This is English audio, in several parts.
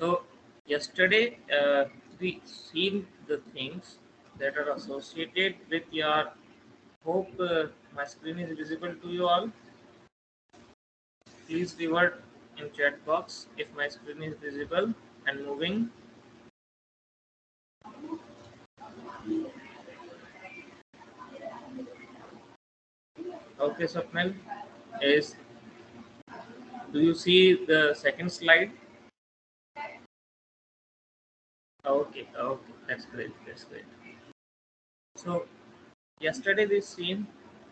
So yesterday we seen the things that are associated with your. Hope my screen is visible to you all. Please revert in chat box if my screen is visible and moving. Okay, Swapnil, is do you see the second slide? Okay, okay, that's great. That's great. So yesterday we seen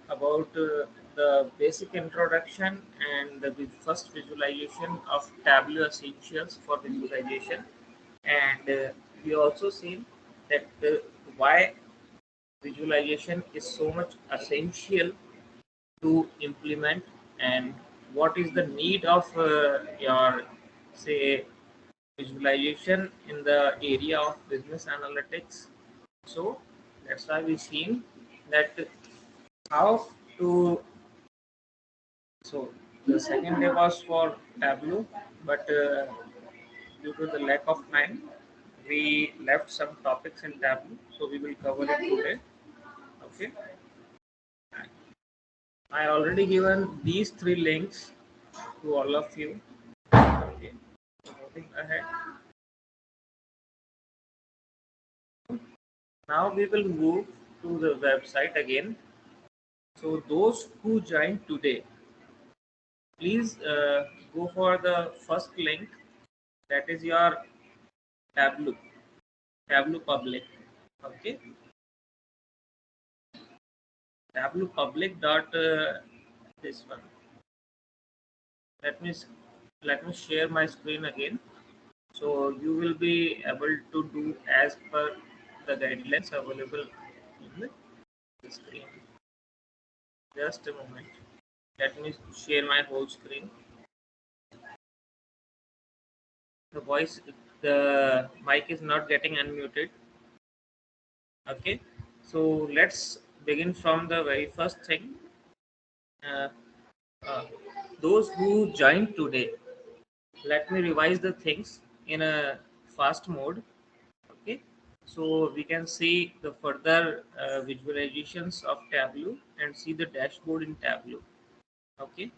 about the basic introduction and the first visualization of Tableau essentials for visualization, and we also seen that why visualization is so much essential to implement, and what is the need of your say visualization in the area of business analytics. So that's why we seen that how to. So the second day was for Tableau, but due to the lack of time, we left some topics in Tableau, so we will cover it today. Okay, I already given these three links to all of you. Okay, moving ahead. Now we will move to the website again. So those who joined today, please go for the first link. That is your Tableau, Tableau public. Okay, Tableau public dot this one. Let me let me share my screen again. So you will be able to do as per the guidelines available in the screen. Just a moment. Let me share my whole screen. The voice, the mic is not getting unmuted. Okay, so let's begin from the very first thing. Uh, uh, those who joined today, let me revise the things in a fast mode. Okay, so we can see the further visualizations of Tableau and see the dashboard in Tableau. Okay,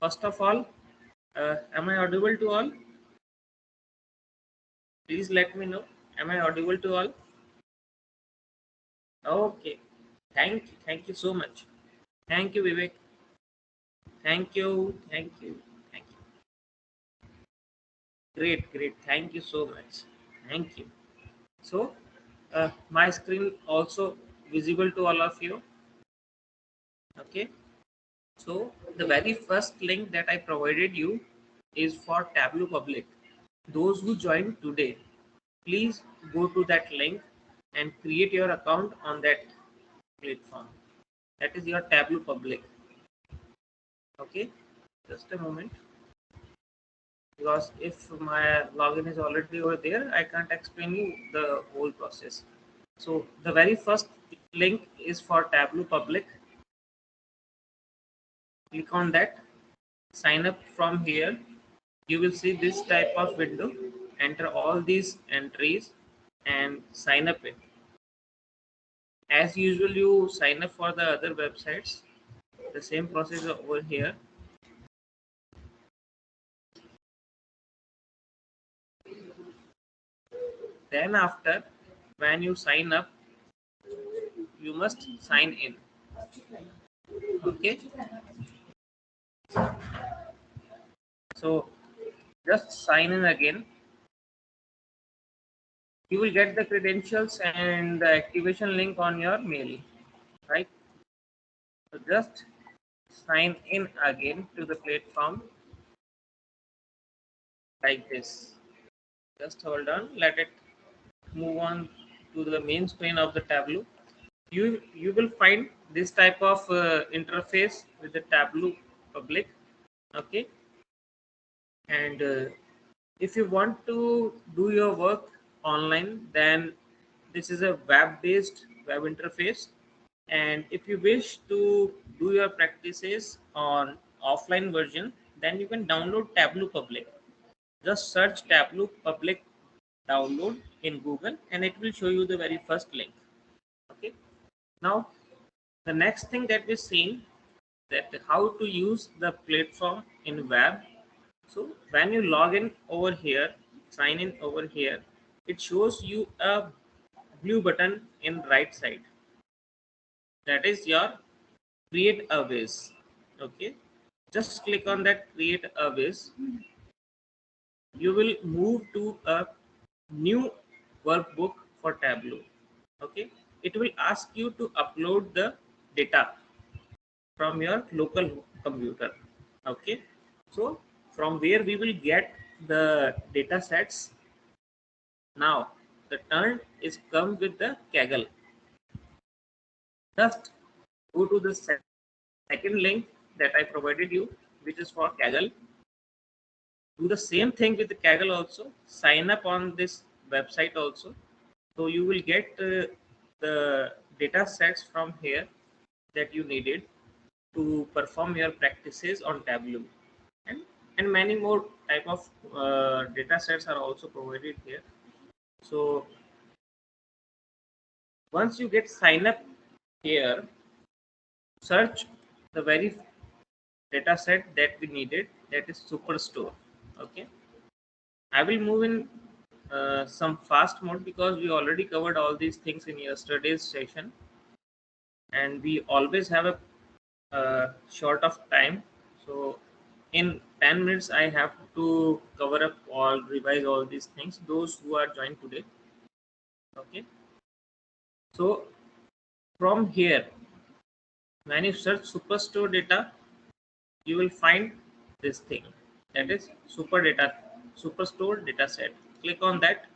first of all, am I audible to all? Please let me know. Am I audible to all? Okay. Thank you so much. Thank you, Vivek. Thank you. Thank you. Thank you. Great, great. Thank you so much. Thank you. So, my screen also visible to all of you. Okay. So, the very first link that I provided you is for Tableau Public. Those who joined today, please go to that link and create your account on that platform. That is your Tableau Public. Okay, just a moment, because if my login is already over there, I can't explain you the whole process. So the very first link is for Tableau Public. Click on that, sign up from here. You will see this type of window. Enter all these entries and sign up it. As usual, you sign up for the other websites. The same process over here. Then after, when you sign up, you must sign in. Okay, so just sign in again. You will get the credentials and the activation link on your mail, right? So just sign in again to the platform like this. Just hold on, let it move on to the main screen of the Tableau. You will find this type of interface with the Tableau public. Okay, and if you want to do your work online, then this is a web-based web interface. And if you wish to do your practices on offline version, then you can download Tableau Public. Just search Tableau public download in Google and it will show you the very first link. Okay. Now the next thing that we've seen, that how to use the platform in web. So when you log in over here, sign in over here, it shows you a blue button in right side. That is your create a wiz. Okay. Just click on that create a wiz. You will move to a new workbook for Tableau. Okay. It will ask you to upload the data from your local computer. Okay. So from where we will get the data sets. Now the turn is come with the Kaggle. Just go to the second link that I provided you, which is for Kaggle. Do the same thing with the Kaggle also. Sign up on this website also. So you will get the data sets from here that you needed to perform your practices on Tableau, and many more type of data sets are also provided here. So once you get sign up here, search the very data set that we needed, that is Superstore. Okay, I will move in some fast mode because we already covered all these things in yesterday's session, and we always have a short of time. So in 10 minutes I have to cover up all, revise all these things, those who are joined today. Okay, so from here, when you search Superstore data, you will find this thing, that is Superstore data set. Click on that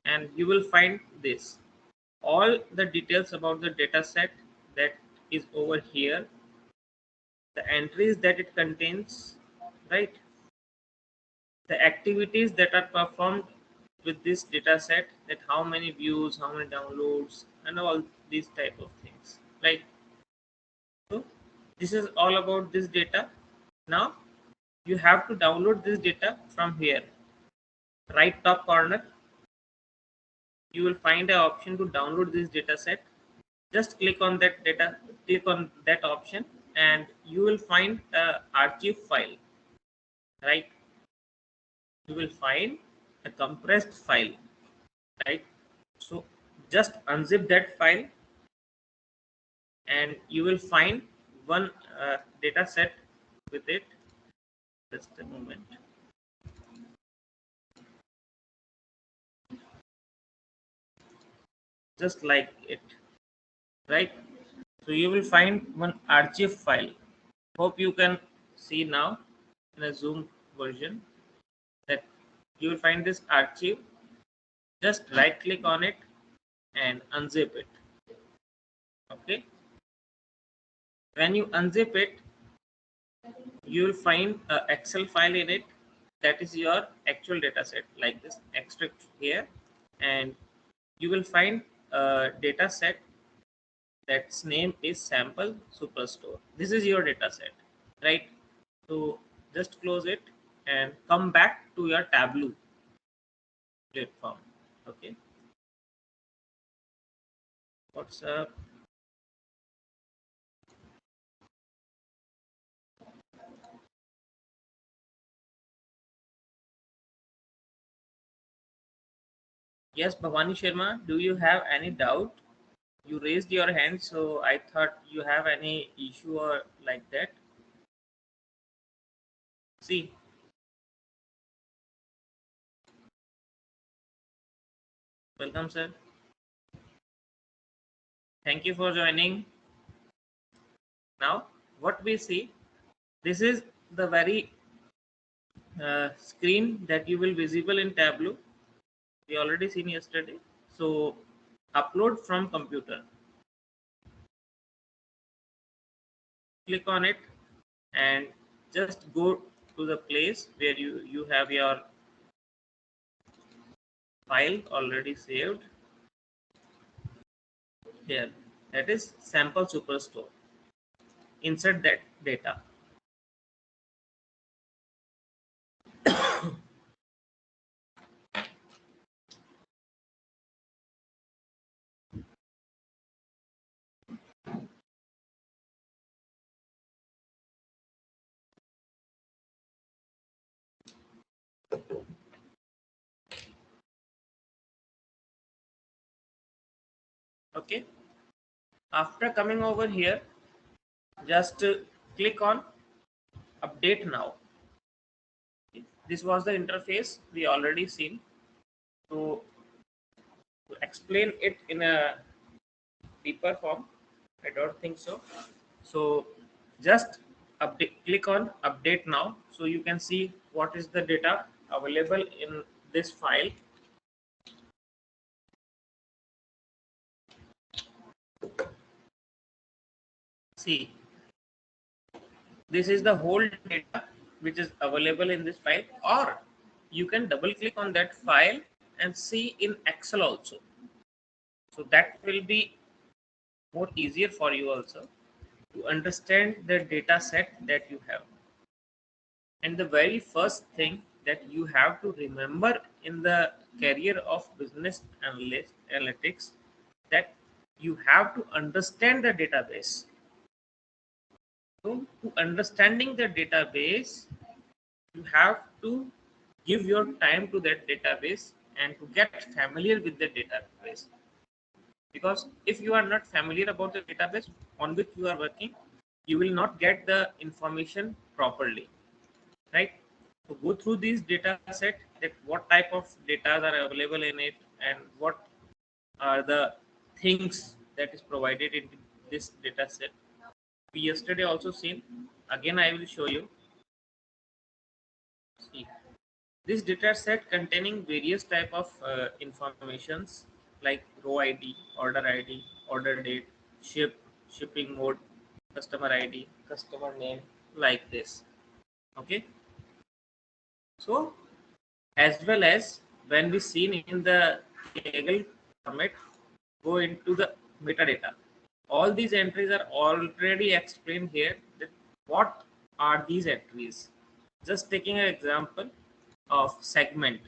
and you will find this, all the details about the data set that is over here, the entries that it contains, right? The activities that are performed with this data set, that how many views, how many downloads, and all these type of things, right? So this is all about this data. Now you have to download this data from here. Right top corner, you will find an option to download this data set. Just click on that data, click on that option, and you will find a archive file, right? You will find a compressed file, right? So just unzip that file and you will find one data set with it. Just a moment. Just like it, right? So you will find one archive file. Hope you can see now in a zoom version that you will find this archive. Just right click on it and unzip it. Okay, when you unzip it, you will find a Excel file in it, that is your actual data set, like this extract here, and you will find a data set that's name is sample superstore. This is your data set, right? So just close it and come back to your Tableau platform. Okay, what's up? Yes, Bhavani Sharma, do you have any doubt? You raised your hand, so I thought you have any issue or like that. See, welcome sir, thank you for joining. Now what we see, this is the very screen that you will visible in Tableau. We already seen yesterday. So upload from computer, click on it and just go to the place where you have your file already saved here, that is sample superstore. Insert that data. Okay, after coming over here, just click on update now. This was the interface we already seen. To explain it in a deeper form, I don't think so. So just update, click on update now, so you can see what is the data available in this file. See, this is the whole data which is available in this file, or you can double click on that file and see in Excel also. So that will be more easier for you also to understand the data set that you have. And the very first thing that you have to remember in the career of business analytics, that you have to understand the database. So to understanding the database, you have to give your time to that database and to get familiar with the database. Because if you are not familiar about the database on which you are working, you will not get the information properly, right? So go through this data set, that what type of data are available in it and what are the things that is provided in this data set. We yesterday also seen. Again, I will show you. See, this data set containing various type of informations like row ID, order date, shipping mode, customer ID, customer name, like this. Okay. So as well as when we seen in the table format, go into the metadata. All these entries are already explained here. That what are these entries? Just taking an example of segment,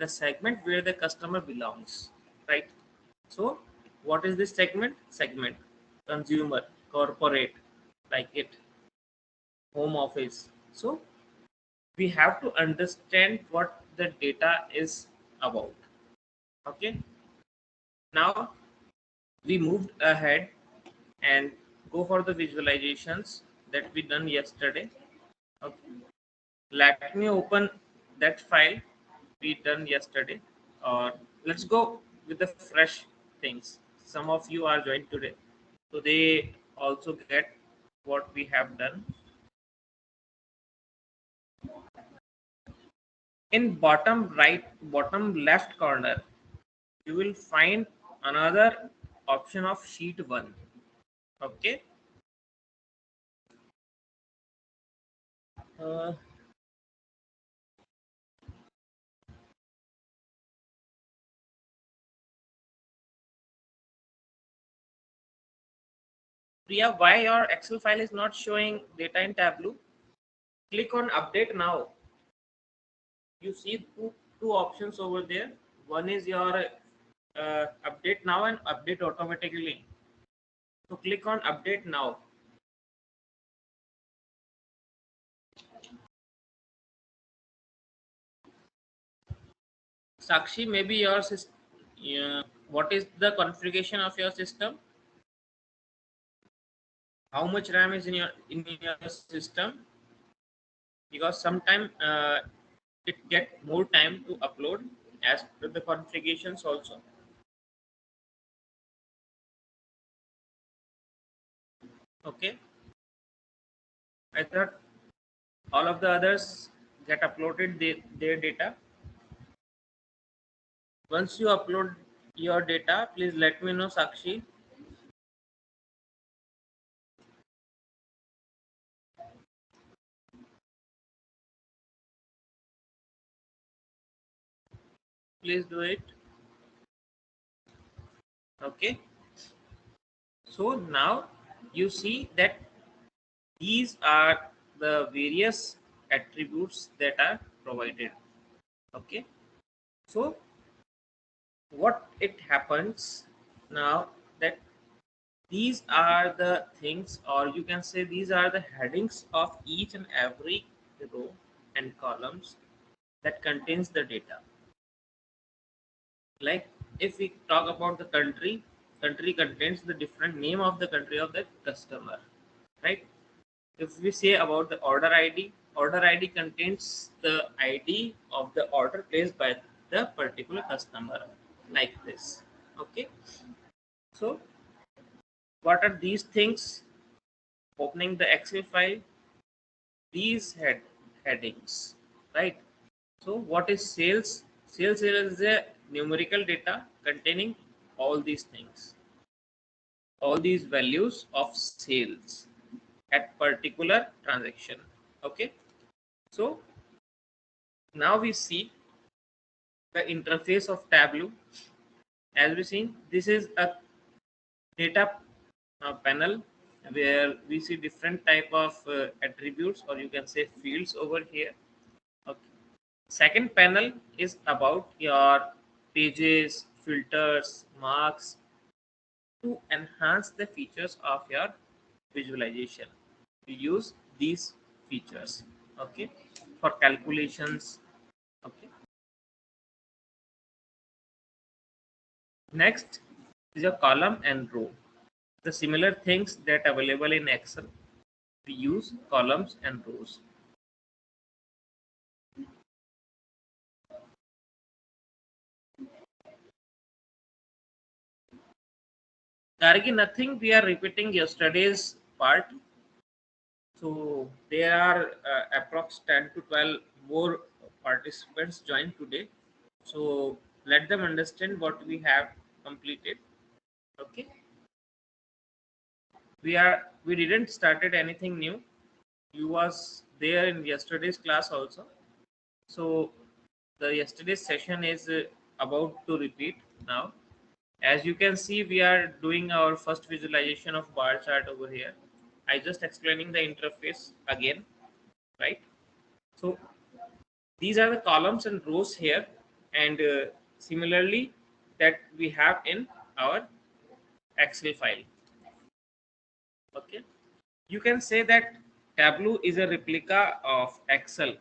the segment where the customer belongs, right? So what is this segment? Segment, consumer, corporate, like it, home office. So we have to understand what the data is about. Okay, now we moved ahead and go for the visualizations that we done yesterday. Okay, let me open that file we done yesterday, or let's go with the fresh things. Some of you are joined today, so they also get what we have done. In bottom right, bottom left corner, you will find another option of sheet 1. Okay, uh, Priya, why your Excel file is not showing data in Tableau? Click on update now. You see two options over there. One is your update now and update automatically. So click on update now. Sakshi, maybe your system, what is the configuration of your system? How much RAM is in your system? Because sometimes it get more time to upload as per the configurations also. Okay, I thought all of the others get uploaded their data. Once you upload your data, please let me know, Sakshi. Please do it. Okay, so now you see that these are the various attributes that are provided. Okay, so what it happens now, that these are the things, or you can say these are the headings of each and every row and columns that contains the data. Like if we talk about the country, country contains the different name of the country of the customer, right? If we say about the order id contains the id of the order placed by the particular customer, like this. Okay, so what are these things? Opening the excel file, these headings, right? So what is sales? Sales is a numerical data containing all these things, all these values of sales at particular transaction. Okay, so now we see the interface of Tableau. As we seen, this is a data panel where we see different type of attributes, or you can say fields over here. Okay. Second panel is about your pages, filters, marks to enhance the features of your visualization. You use these features, okay, for calculations. Okay. Next is your column and row. The similar things that available in Excel. We use columns and rows. Gargi, nothing. We are repeating yesterday's part. So there are approx 10 to 12 more participants joined today. So let them understand what we have completed. Okay. We didn't started anything new. You was there in yesterday's class also. So the yesterday's session is about to repeat now. As you can see, we are doing our first visualization of bar chart over here. I just explaining the interface again, right? So these are the columns and rows here, and similarly that we have in our Excel file. Okay, you can say that Tableau is a replica of Excel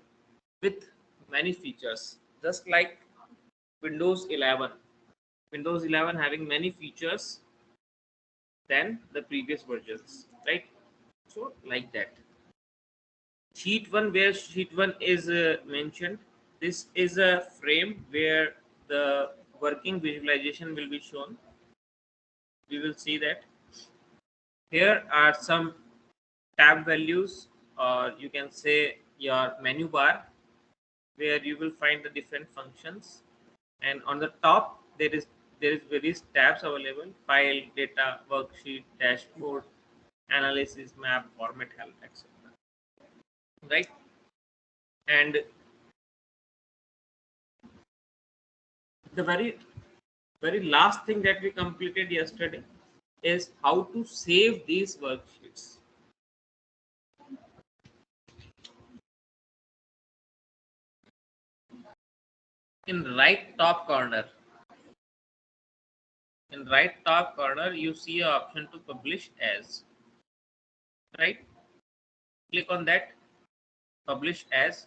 with many features, just like Windows 11. Windows 11 having many features than the previous versions, right? So like that. Sheet 1, where sheet 1 is mentioned, this is a frame where the working visualization will be shown. We will see that here are some tab values, or you can say your menu bar, where you will find the different functions, and on the top there is various tabs available: file, data, worksheet, dashboard, analysis, map, format, help, etc. Right? And the very last thing that we completed yesterday is how to save these worksheets. In right top corner you see an option to publish as, right? Click on that, publish as,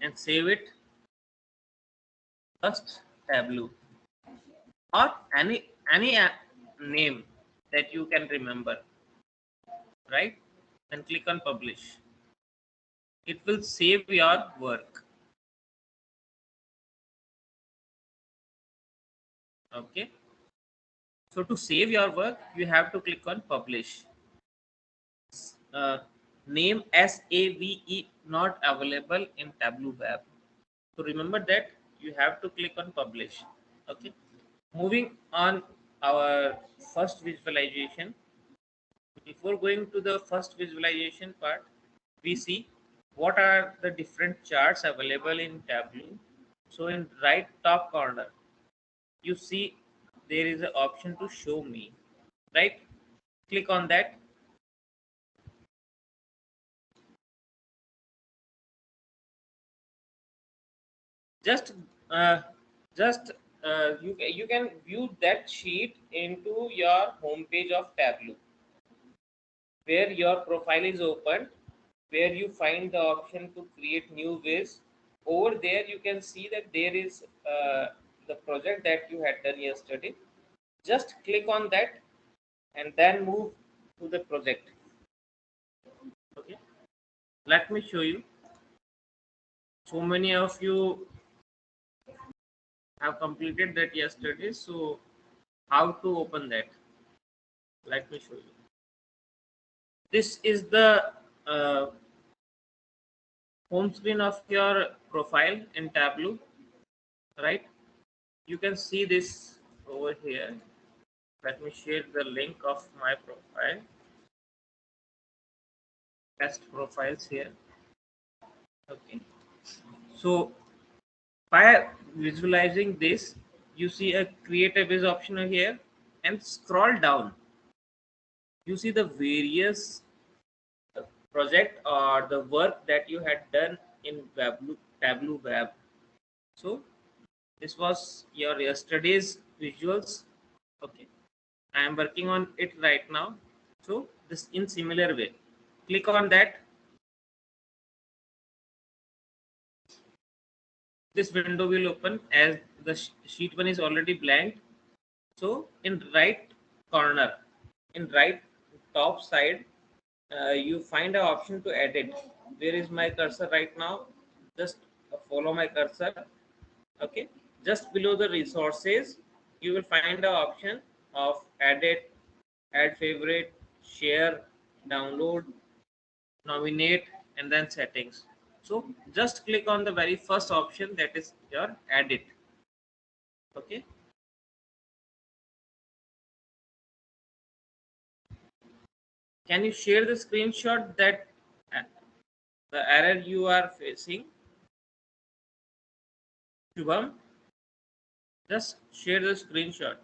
and save it. First Tableau, or any name that you can remember, right? And click on publish. It will save your work. Okay, so to save your work you have to click on publish. uh, Name SAVE not available in Tableau web. So remember that you have to click on publish. Okay. Moving on our first visualization. Before going to the first visualization part, we see what are the different charts available in Tableau. So in right top corner, you see there is an option to show me, right? Click on that. just uh, you can view that sheet into your home page of Tableau, where your profile is open, where you find the option to create new ways over there you can see that there is the project that you had done yesterday. Just click on that and then move to the project. Okay, let me show you. So many of you have completed that yesterday, so how to open that? Let me show you. This is the uh, home screen of your profile in Tableau, right? You can see this over here. Let me share the link of my profile. Test profiles here. Okay. So by visualizing this, you see a create a viz option here, and scroll down. You see the various project or the work that you had done in Tableau Web. So this was your yesterday's visuals. Okay, I am working on it right now. So this in similar way, click on that. This window will open as the sheet one is already blank. So in right corner, in right top side, you find an option to edit. Where is my cursor right now? Just follow my cursor. Okay, just below the resources, you will find the option of edit, add favorite, share, download, nominate, and then settings. So just click on the very first option, that is your edit. Okay, can you share the screenshot that uh, the error you are facing? Shubham, just share the screenshot.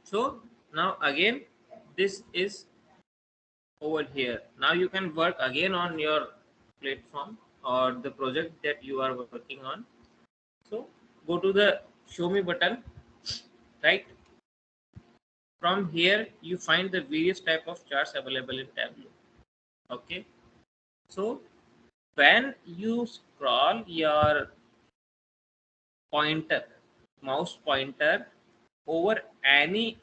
So now again, this is over here. Now you can work again on your platform or the project that you are working on. So go to the show me button, right? From here you find the various type of charts available in Tableau. Okay, so when you scroll your pointer, mouse pointer over any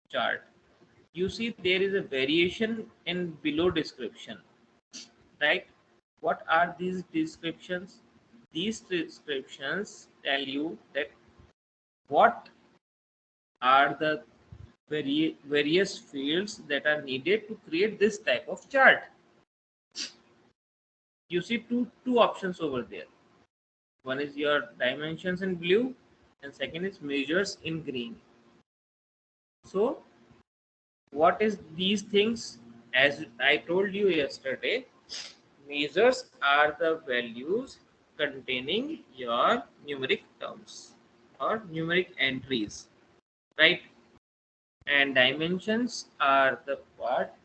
chart, you see there is a variation in below description, right? What are these descriptions? These descriptions tell you that what are the various fields that are needed to create this type of chart. You see two options over there. One is your dimensions in blue, and second is measures in green. So what is these things? As I told you yesterday, measures are the values containing your numeric terms or numeric entries, right? And dimensions are the part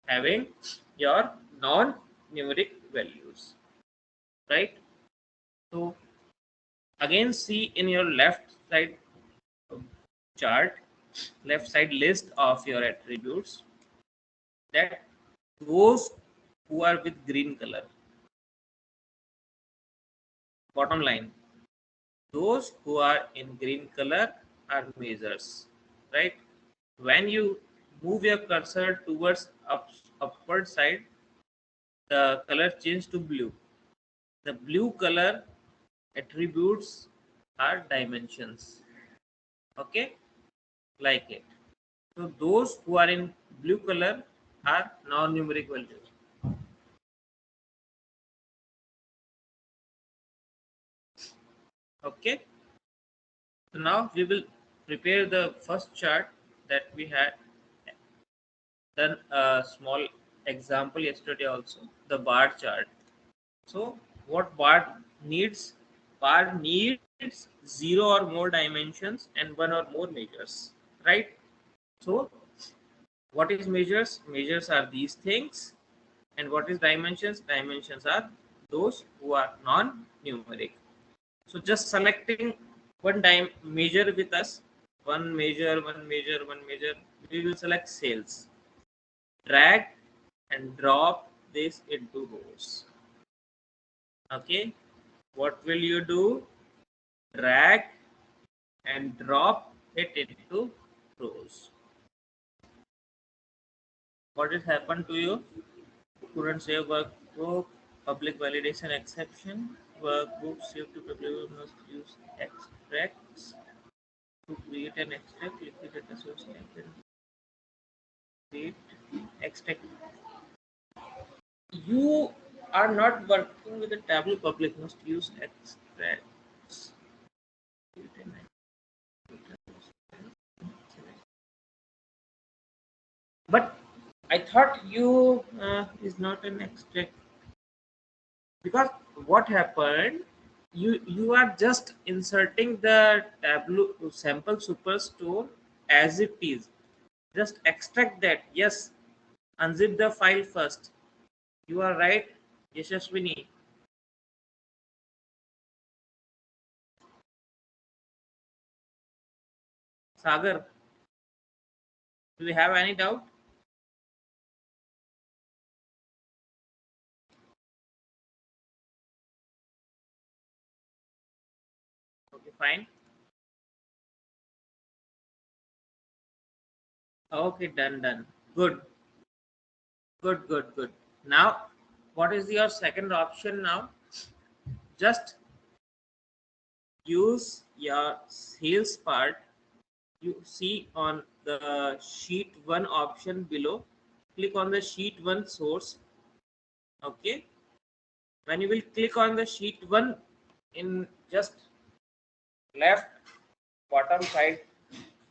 having your non-numeric values, right? So again, see in your left side chart, left side list of your attributes, that those who are with green color, bottom line, those who are in green color are measures, right? When you move your cursor towards upward side, the color change to blue. The blue color attributes are dimensions. Okay, like it. So those who are in blue color are non-numeric values. Okay. So now we will prepare the first chart that we had done a small example yesterday also, the bar chart. So what bar needs? Bar needs zero or more dimensions and one or more measures, right? So what is measures? Measures are these things. And what is dimensions? Dimensions are those who are non-numeric. So just selecting one time measure with us. one measure. We will select sales. Drag and drop this into rows. Okay. What will you do? Drag and drop it into rows. What has happened to you? Couldn't save workbook, public validation exception, workbook saved to public must use extracts to create an extract, liquid associated create extract. You are not working with the Tableau public must use extracts. But I thought you is not an extract because what happened? You are just inserting the Tableau sample superstore as it is. Just extract that. Yes, unzip the file first. You are right, Yashaswini. Sagar, do you have any doubt? Okay, fine. Okay, done. Good, good. Now, what is your second option now? Just use your sales part. You see on the sheet 1 option below. Click on the sheet 1 source. Okay. When you will click on the sheet 1 in just left bottom side,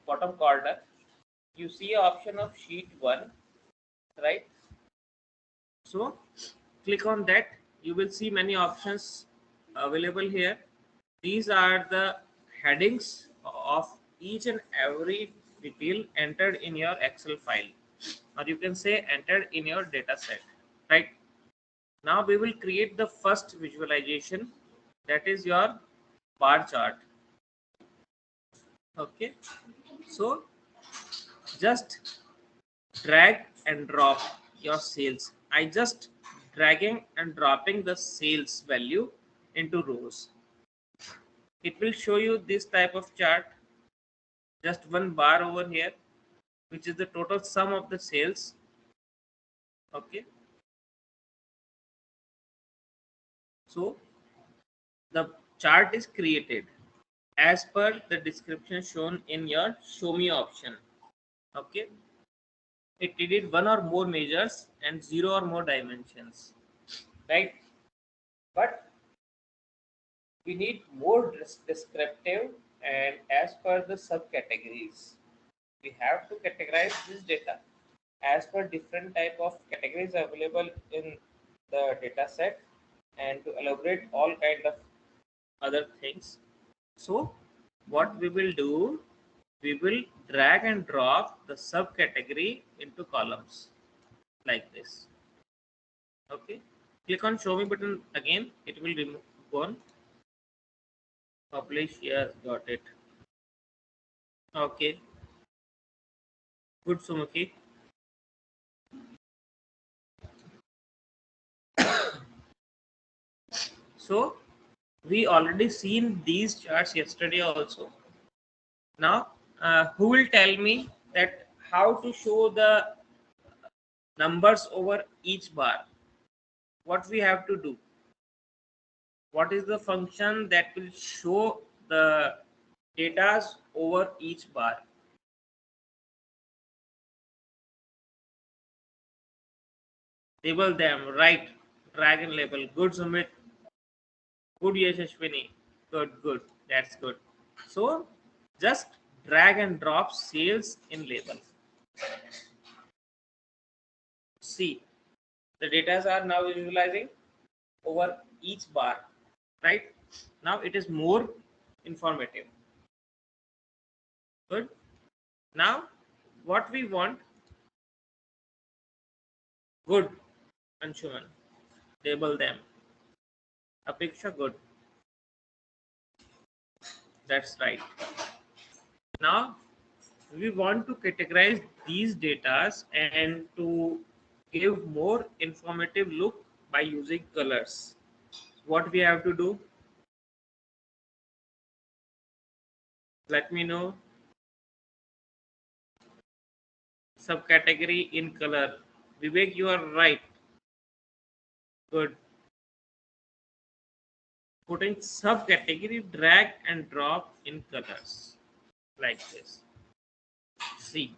bottom corner, you see option of sheet 1, right? So click on that. You will see many options available here. These are the headings of each and every detail entered in your Excel file, or you can say entered in your data set, right? Now we will create the first visualization, that is your bar chart. Okay, so just drag and drop your sales. I just dragging and dropping the sales value into rows. It will show you this type of chart, just one bar over here, which is the total sum of the sales. Okay, so the chart is created as per the description shown in your show me option. Okay, it needed one or more measures and zero or more dimensions, right? But we need more descriptive and as per the subcategories. We have to categorize this data as per different type of categories available in the data set and to elaborate all kind of other things. So what we will do, we will drag and drop the subcategory into columns like this. Okay, click on show me button again, it will remove gone. Publish, yes, got it. Okay, good, Sumukhi. So we already seen these charts yesterday also. Now, who will tell me that how to show the numbers over each bar? What we have to do? What is the function that will show the data over each bar? Label them, right? Drag and label. Good, Sumit. Good, Yashashwini. Good. That's good. So just drag and drop sales in label. See, the data are now visualizing over each bar, right? Now it is more informative. Good. Now what we want, good, Anshuman, label them. Apeksha, good. That's right. Now We want to categorize these datas and to give more informative look by using colors. What we have to do, let me know. Subcategory in color. Vivek, you are right. Good. Putting subcategory, drag and drop in colors like this. See,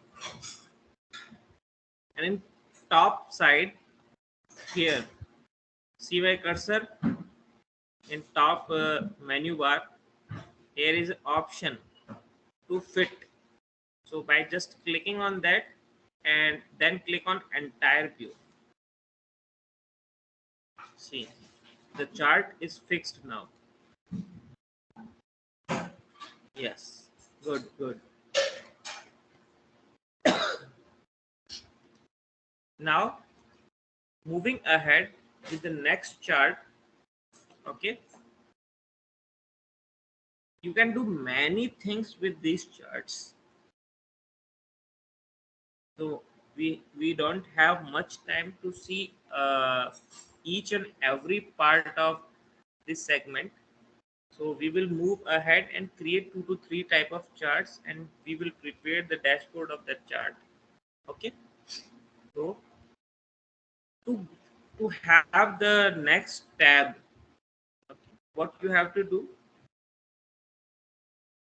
and in top side here, see my cursor in top menu bar. Here is option to fit. So by just clicking on that and then click on entire view. See, the chart is fixed now. Yes, good, good. Now moving ahead with the next chart. Okay, you can do many things with these charts. So we don't have much time to see each and every part of this segment. So we will move ahead and create 2 to 3 type of charts, and we will prepare the dashboard of that chart. Okay. So to to have the next tab, okay, what you have to do,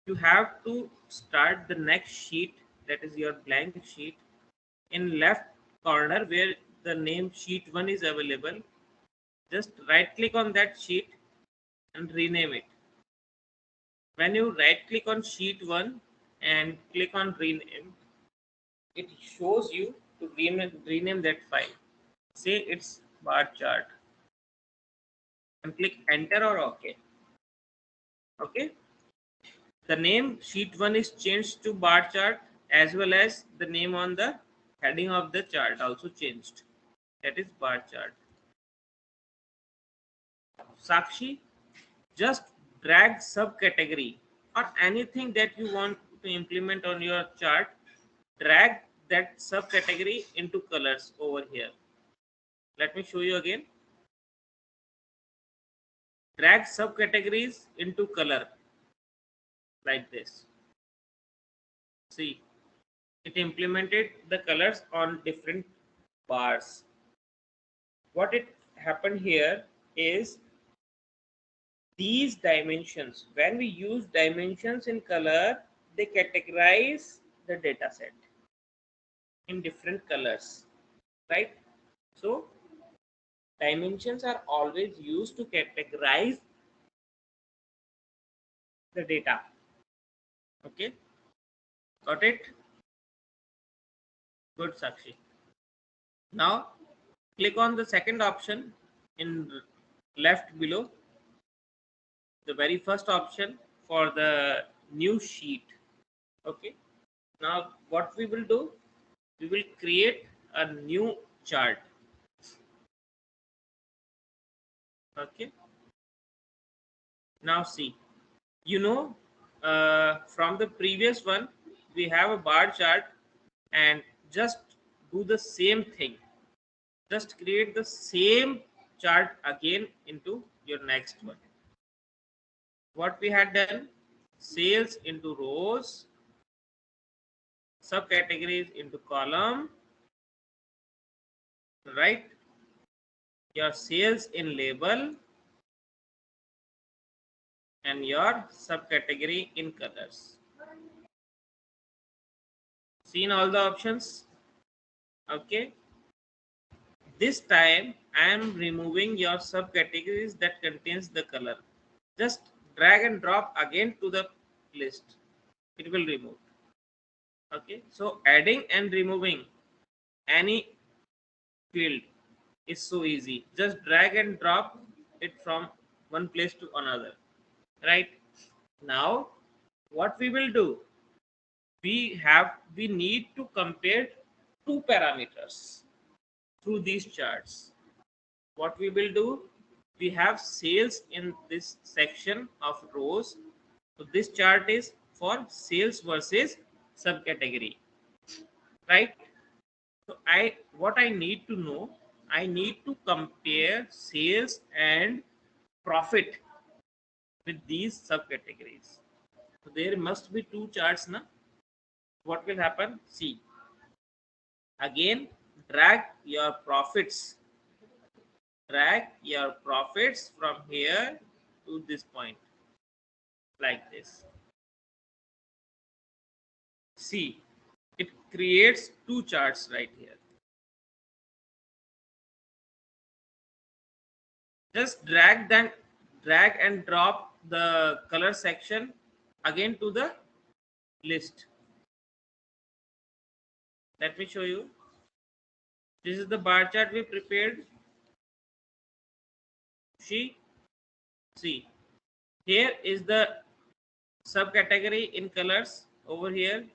you have to start the next sheet, that is your blank sheet, in left corner where the name sheet 1 is available. Just right click on that sheet and rename it. When you right click on sheet 1 and click on rename, it shows you to rename that file. Say it's bar chart and click enter or OK. Okay. The name sheet 1 is changed to bar chart, as well as the name on the heading of the chart also changed. That is bar chart. Sakshi, just drag subcategory or anything that you want to implement on your chart. Drag that subcategory into colors over here. Let me show you again. Drag subcategories into color like this. See, it implemented the colors on different bars. What it happened here is these dimensions. When we use dimensions in color, they categorize the data set in different colors, right? So dimensions are always used to categorize the data. Okay, got it? Good, Sakshi. Now click on the second option in left below, the very first option for the new sheet. Okay, now what we will do, we will create a new chart. Okay, now see, you know, from the previous one we have a bar chart, and just do the same thing, just create the same chart again into your next one. What we had done, sales into rows, subcategories into column, right? Your sales in label and your subcategory in colors. Seen all the options? Okay. This time I am removing your subcategories that contains the color. Just drag and drop again to the list. It will remove. Okay. So adding and removing any field is so easy. Just drag and drop it from one place to another. Right. Now what we will do, we need to compare two parameters through these charts. What we will do, we have sales in this section of rows. So this chart is for sales versus subcategory, right? So what I need to know, I need to compare sales and profit with these subcategories. So there must be two charts now. What will happen? See, again, drag your profits, drag your profits from here to this point, like this. See, it creates two charts right here. Just drag and drop the color section again to the list. Let me show you. This is the bar chart we prepared. See, here is the subcategory in colors over here.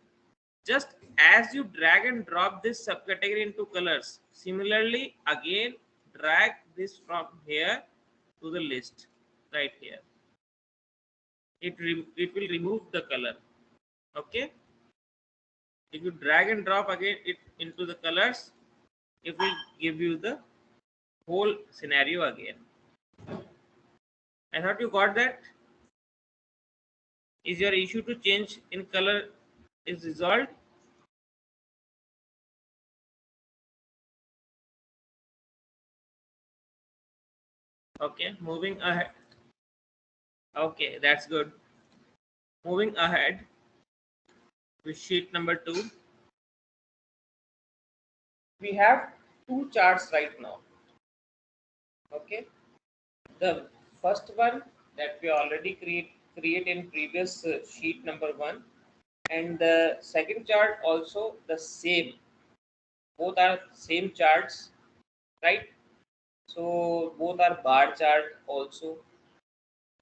Just as you drag and drop this subcategory into colors, similarly again drag this from here to the list right here. It will remove the color. Okay, if you drag and drop again it into the colors, it will give you the whole scenario again. I thought you got that. Is your issue to change in color is resolved? Okay, moving ahead. Okay, that's good. Moving ahead with sheet number 2. We have two charts right now. Okay, the first one that we already create in previous sheet number 1, and the second chart also the same. Both are same charts, right? So both are bar chart also.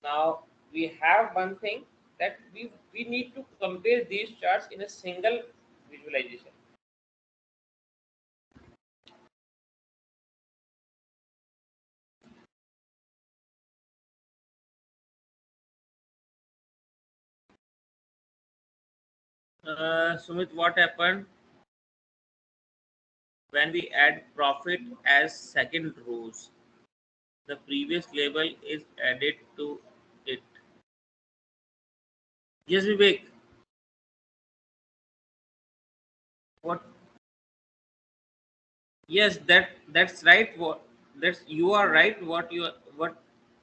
Now we have one thing that we need to compare these charts in a single visualization. Sumit, what happened when we add profit as second rows? The previous label is added to it. Yes, Vivek. What? Yes, that's right. That's you are right. What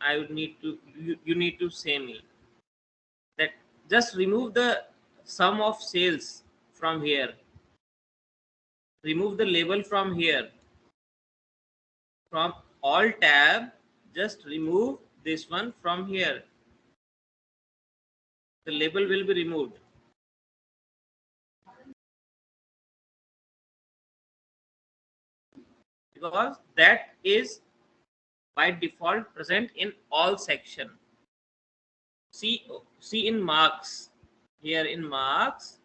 I would need to you need to say me that just remove the sum of sales from here. Remove the label from here. From all tab, just remove this one from here. The label will be removed. Because that is by default present in all section. See in marks. Here in marks,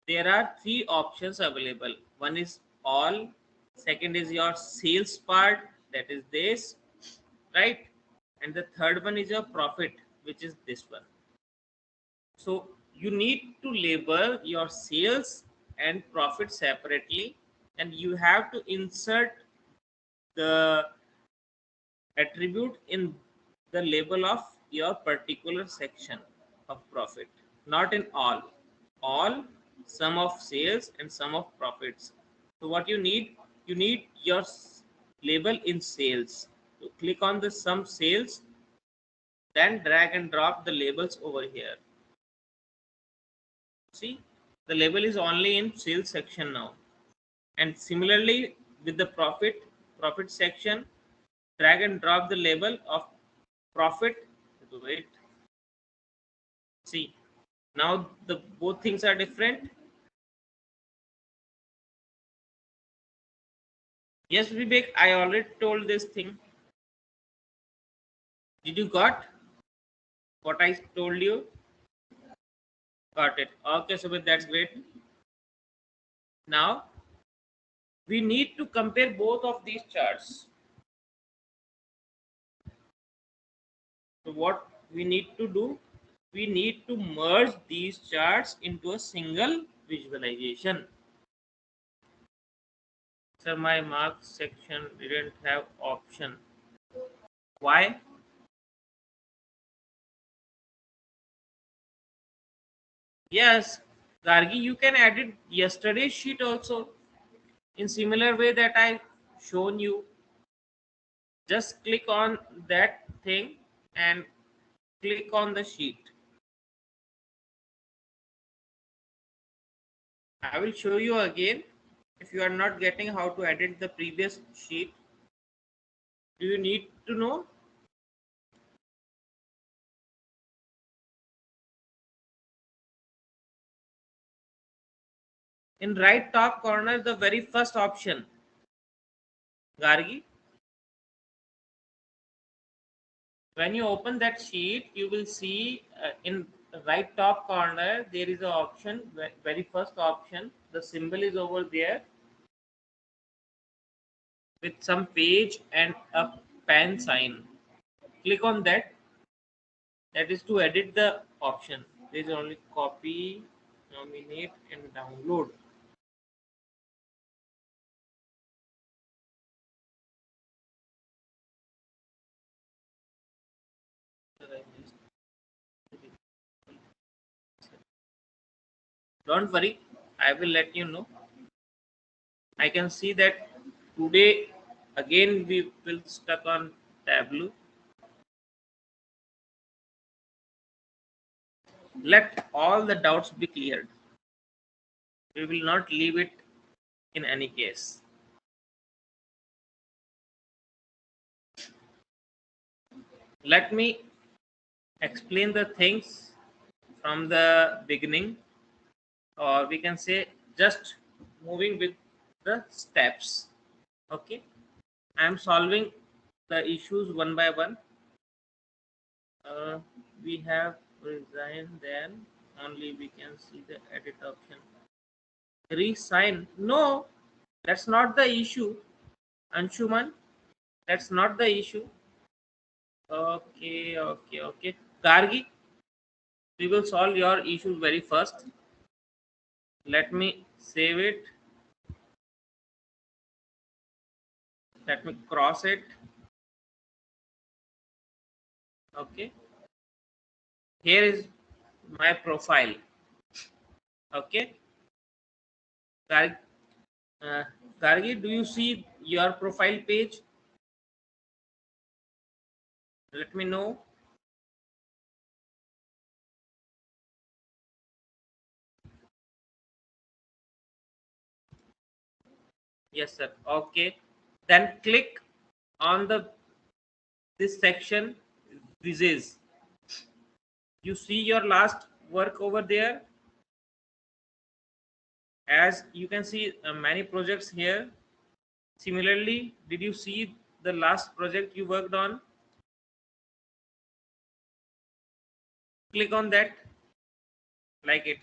there are three options available. One is all, second is your sales part, that is this, right? And the third one is your profit, which is this one. So you need to label your sales and profit separately, and you have to insert the attribute in the label of your particular section of profit, not in all, sum of sales and sum of profits. So what you need your label in sales. So click on the sum sales, then drag and drop the labels over here. See, the label is only in sales section now. And similarly with the profit section, drag and drop the label of profit. Wait, see, now the both things are different. Yes, Vivek, I already told this thing. Did you got what I told you? Got it. Okay, so that's great. Now we need to compare both of these charts. So what we need to do? We need to merge these charts into a single visualization. Sir, my marks section didn't have option. Why? Yes, Gargi, you can edit yesterday's sheet also in similar way that I shown you. Just click on that thing and click on the sheet. I will show you again. If you are not getting how to edit the previous sheet, do you need to know? In right top corner, the very first option, Gargi, when you open that sheet, you will see in right top corner, there is an option, very first option. The symbol is over there with some page and a pen sign. Click on that. That is to edit the option. There is only copy, nominate, and download. Don't worry, I will let you know. I can see that today again we will stuck on Tableau. Let all the doubts be cleared. We will not leave it in any case. Let me explain the things from the beginning, or we can say just moving with the steps. Okay, I am solving the issues one by one. We have resigned, then only we can see the edit option. Resign? No, that's not the issue. Anshuman, that's not the issue. Okay, okay, okay. Gargi, we will solve your issue very first. Let me save it. Let me cross it. Okay. Here is my profile. Okay. Gargi, uh, Gargi, do you see your profile page? Let me know. Yes, sir. Okay. Then click on the this section. This is. You see your last work over there. As you can see, many projects here. Similarly, did you see the last project you worked on? Click on that, like it,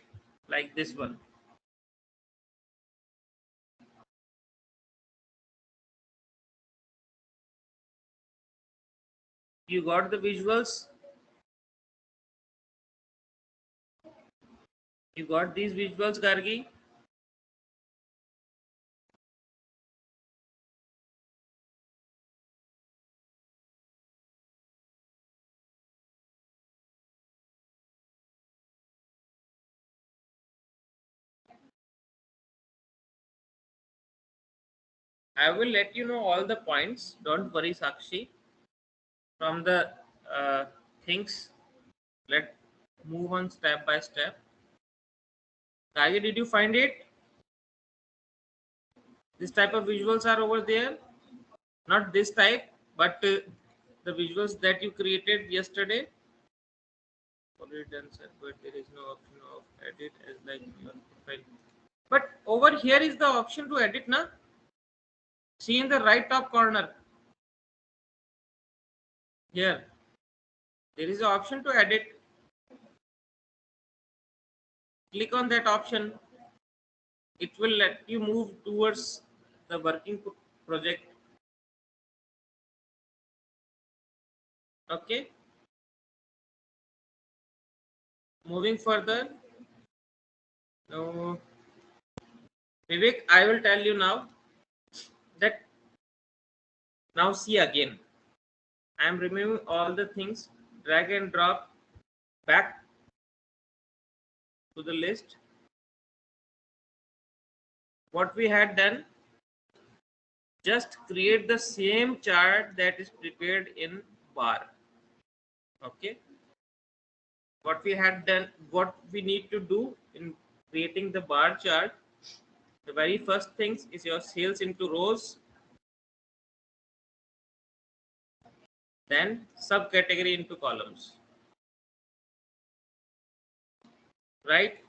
like this one. You got the visuals? You got these visuals, Gargi? I will let you know all the points. Don't worry, Sakshi. From the uh, things, let move on step by step. Gargi, did you find it? This type of visuals are over there. Not this type, but the visuals that you created yesterday. Already done, sir, but there is no option of edit as like your profile. But over here is the option to edit, na? See in the right top corner. Here, there is an option to edit. Click on that option. It will let you move towards the working project. Okay. Moving further. Now, Vivek, I will tell you now that now see again. I am removing all the things, drag and drop back to the list. What we had done, just create the same chart that is prepared in bar. Okay. What we had done, what we need to do in creating the bar chart, the very first things is your sales into rows, then subcategory into columns, right?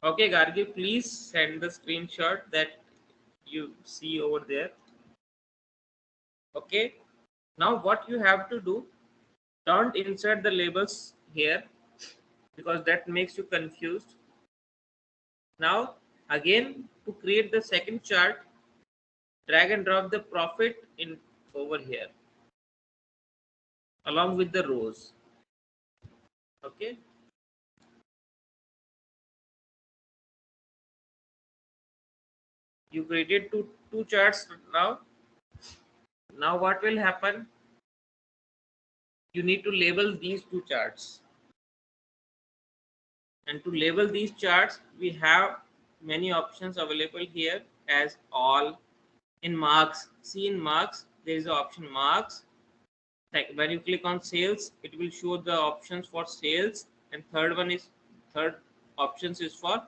Okay, Gargi, please send the screenshot that you see over there. Okay. Now what you have to do, don't insert the labels here because that makes you confused. Now again, to create the second chart, drag and drop the profit in over here along with the rows. Okay. You created two charts now. Now what will happen? You need to label these two charts. And to label these charts, we have many options available here as all in marks. See in marks, there is the option marks. Like when you click on sales, it will show the options for sales, and third options is for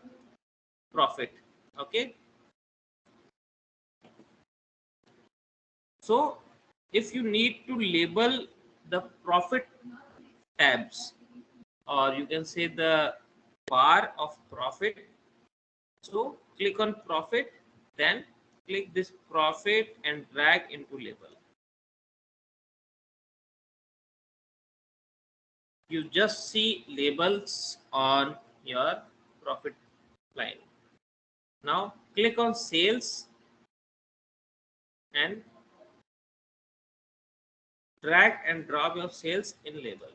profit. Okay. So if you need to label the profit tabs, or you can say the bar of profit, so click on profit, then click this profit and drag into label. You just see labels on your profit line. Now click on sales and drag and drop your sales in label.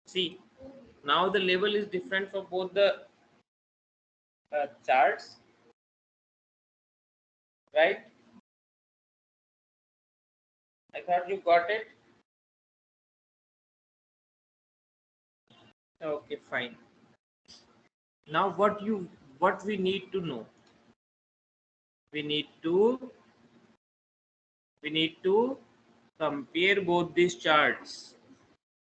See, now the label is different for both the charts, right? I thought you got it. Okay, fine. Now what we need to know, we need to we need to compare both these charts.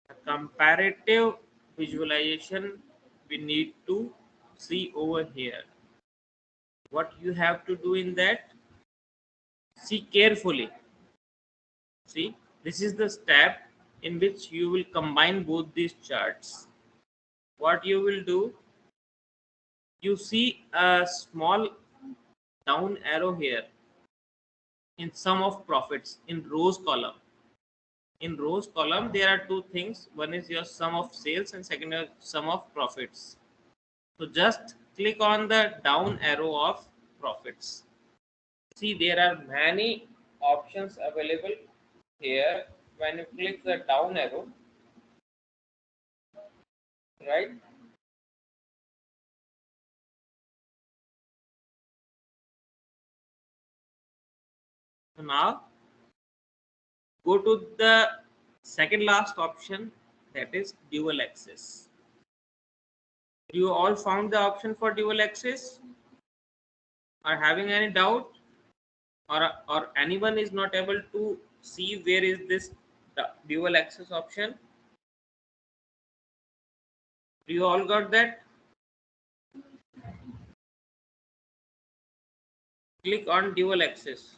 A comparative visualization we need to see over here. What you have to do in that, see carefully. See, this is the step in which you will combine both these charts. What you will do, you see a small down arrow here in sum of profits in rows column. In rows column, there are two things. One is your sum of sales and second is sum of profits. So just click on the down arrow of profits. See, there are many options available here. When you click the down arrow, right? So now go to the second last option, that is dual axis. You all found the option for dual axis? Are having any doubt? Or anyone is not able to see where is this dual axis option? Do you all got that? Click on dual axis.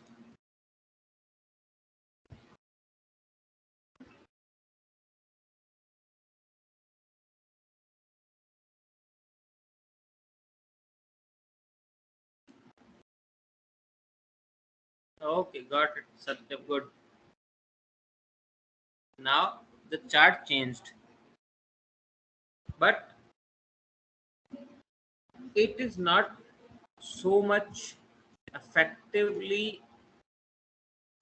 Okay, got it. Satyam, good. Now the chart changed, but it is not so much effectively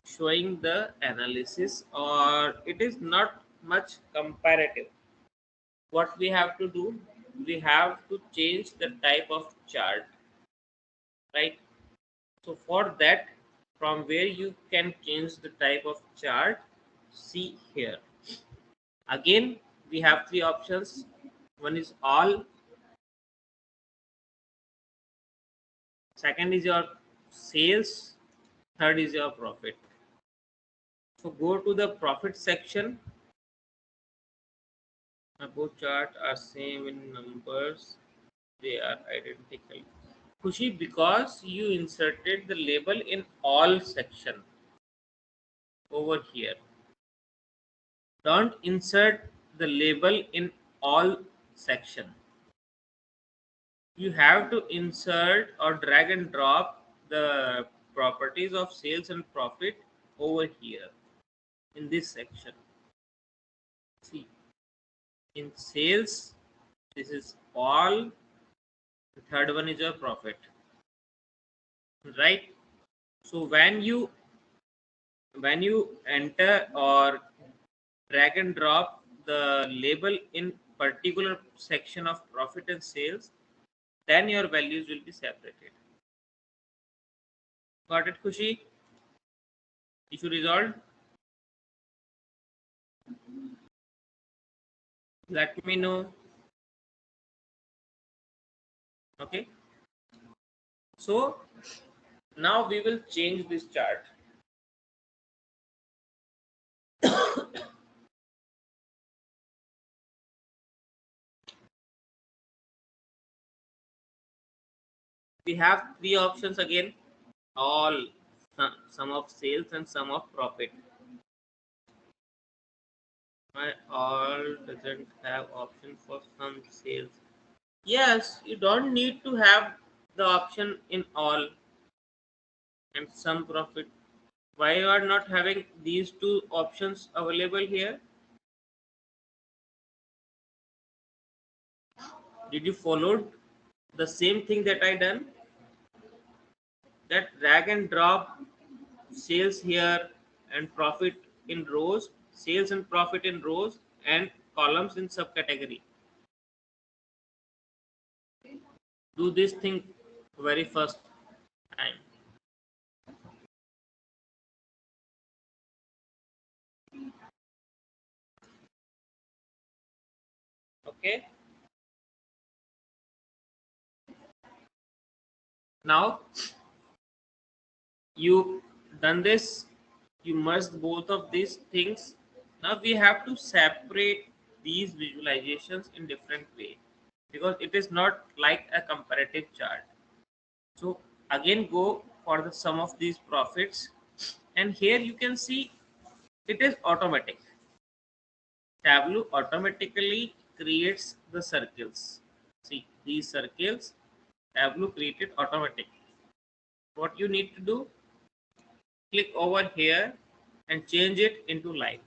showing the analysis, or it is not much comparative. what we have to do? We have to change the type of chart, right? So for that, from where you can change the type of chart, see here. Again, we have three options. One is all, second is your sales, third is your profit. So go to the profit section. Both charts are same in numbers, they are identical. Kushi, because you inserted the label in all section over here. Don't insert the label in all section. You have to insert or drag and drop the properties of sales and profit over here in this section. See, in sales, this is all, the third one is your profit, right? So when you enter or drag and drop the label in particular section of profit and sales, then your values will be separated. Got it, Kushi? Issue resolved? Let me know. Okay. So now we will change this chart. We have three options again. All, sum of sales and sum of profit. My all doesn't have option for some sales. Yes, you don't need to have the option in all and some profit. Why you are not having these two options available here? Did you follow the same thing that I done? That drag and drop sales here and profit in rows, sales and profit in rows and columns in subcategory. Do this thing very first time. Okay. Now you done this, you merged both of these things. Now we have to separate these visualizations in different way because it is not like a comparative chart. So again go for the sum of these profits, and here you can see it is automatic. Tableau automatically creates the circles. See these circles, Tableau created automatic. What you need to do, click over here and change it into line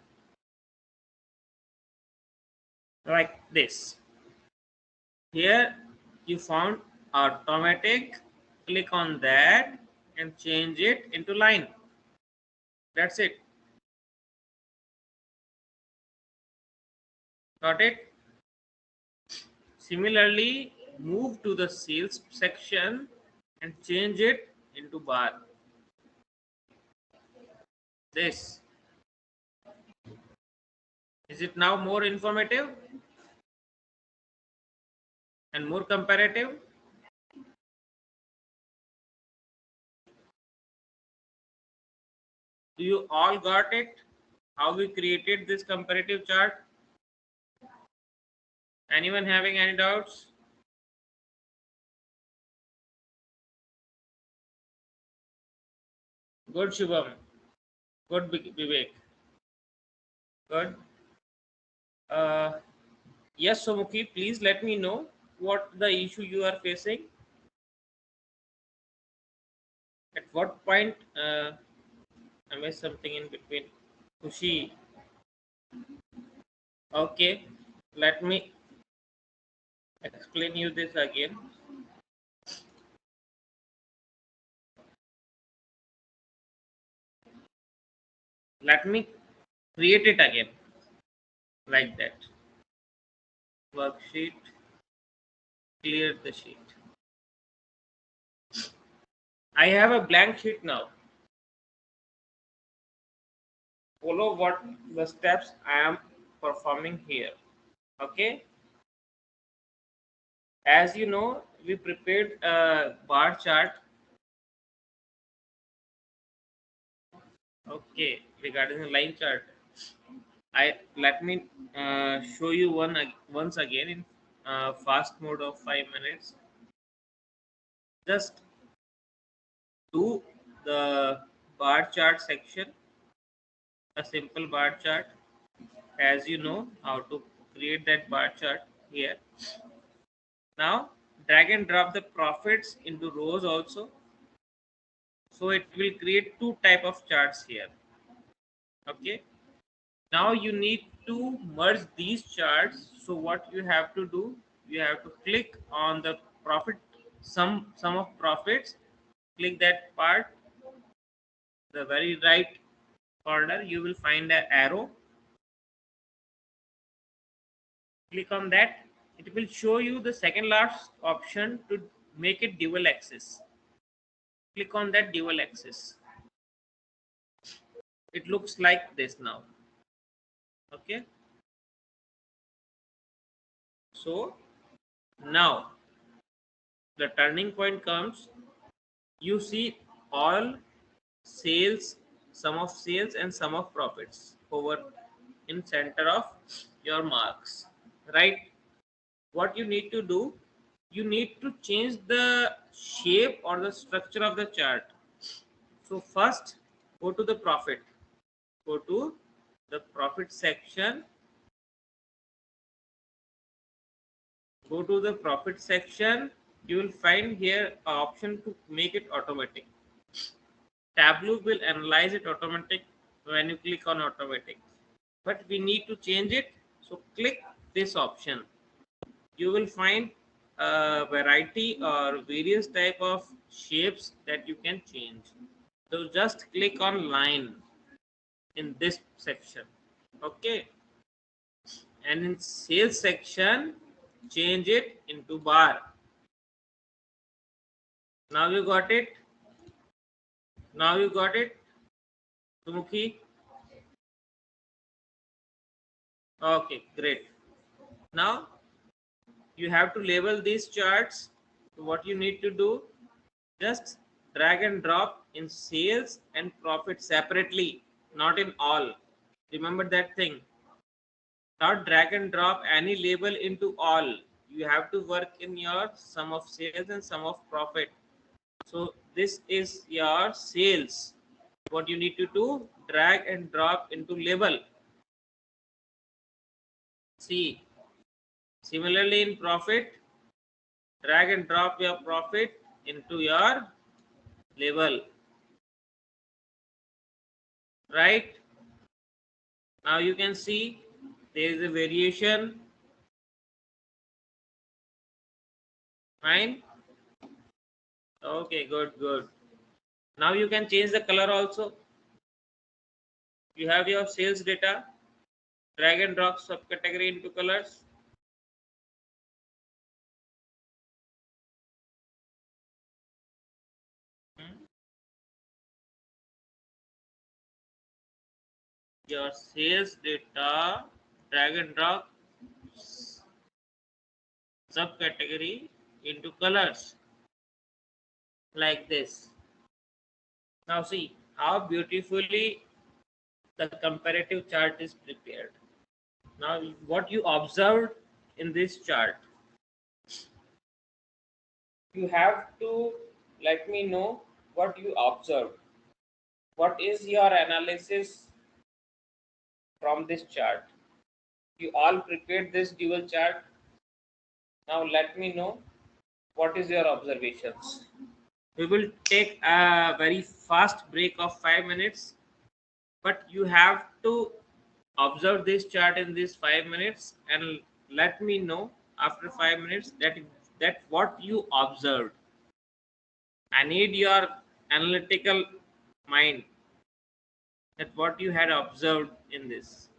like this. Here you found automatic, click on that and change it into line. That's it. Got it? Similarly, move to the sales section and change it into bar. This. Is it now more informative and more comparative? Do you all got it? How we created this comparative chart? Anyone having any doubts? Good, Shubham. Good, Vivek. Good. Uh, yes, Somuki, please let me know what the issue you are facing. At what point I missed something in between. Kushi. Okay, let me explain you this again. Let me create it again like that. worksheet, clear the sheet. I have a blank sheet now. Follow what the steps I am performing here. Okay. As you know, we prepared a bar chart. Okay, regarding the line chart, I let me show you once again in fast mode of 5 minutes. Just do the bar chart section, a simple bar chart. As you know how to create that bar chart here. Now drag and drop the profits into rows also. So it will create two type of charts here. Okay. Now you need to merge these charts. So what you have to do, you have to click on the profit sum of profits. Click that part, the very right corner. You will find an arrow. Click on that. It will show you the second last option to make it dual axis. Click on that dual axis. It looks like this now. Okay. So now the turning point comes. You see all sales, sum of sales and sum of profits over in center of your marks, right? What you need to do, you need to change the shape or the structure of the chart. So first go to the profit, go to the profit section, go to the profit section. You will find here an option to make it automatic. Tableau will analyze it automatic when you click on automatic, but we need to change it. So click this option. You will find a variety or various type of shapes that you can change. So just click on line in this section. Okay. And in sales section, change it into bar. Now you got it. Now you got it, Sumukhi. Okay, great. Now you have to label these charts. So what you need to do, just drag and drop in sales and profit separately, not in all. Remember that thing. Not drag and drop any label into all. You have to work in your sum of sales and sum of profit. So this is your sales. What you need to do, drag and drop into label. See, similarly in profit, drag and drop your profit into your label. Right? Now you can see there is a variation. Fine. Okay, good, good. Now you can change the color also. You have your sales data. Drag and drop subcategory into colors. Your sales data, drag and drop subcategory into colors like this. Now see how beautifully the comparative chart is prepared. Now what you observed in this chart, you have to let me know what you observed. What is your analysis from this chart? You all prepared this dual chart. Now let me know what is your observations. We will take a very fast break of 5 minutes, but you have to observe this chart in these 5 minutes and let me know after 5 minutes that what you observed. I need your analytical mind that what you had observed in this.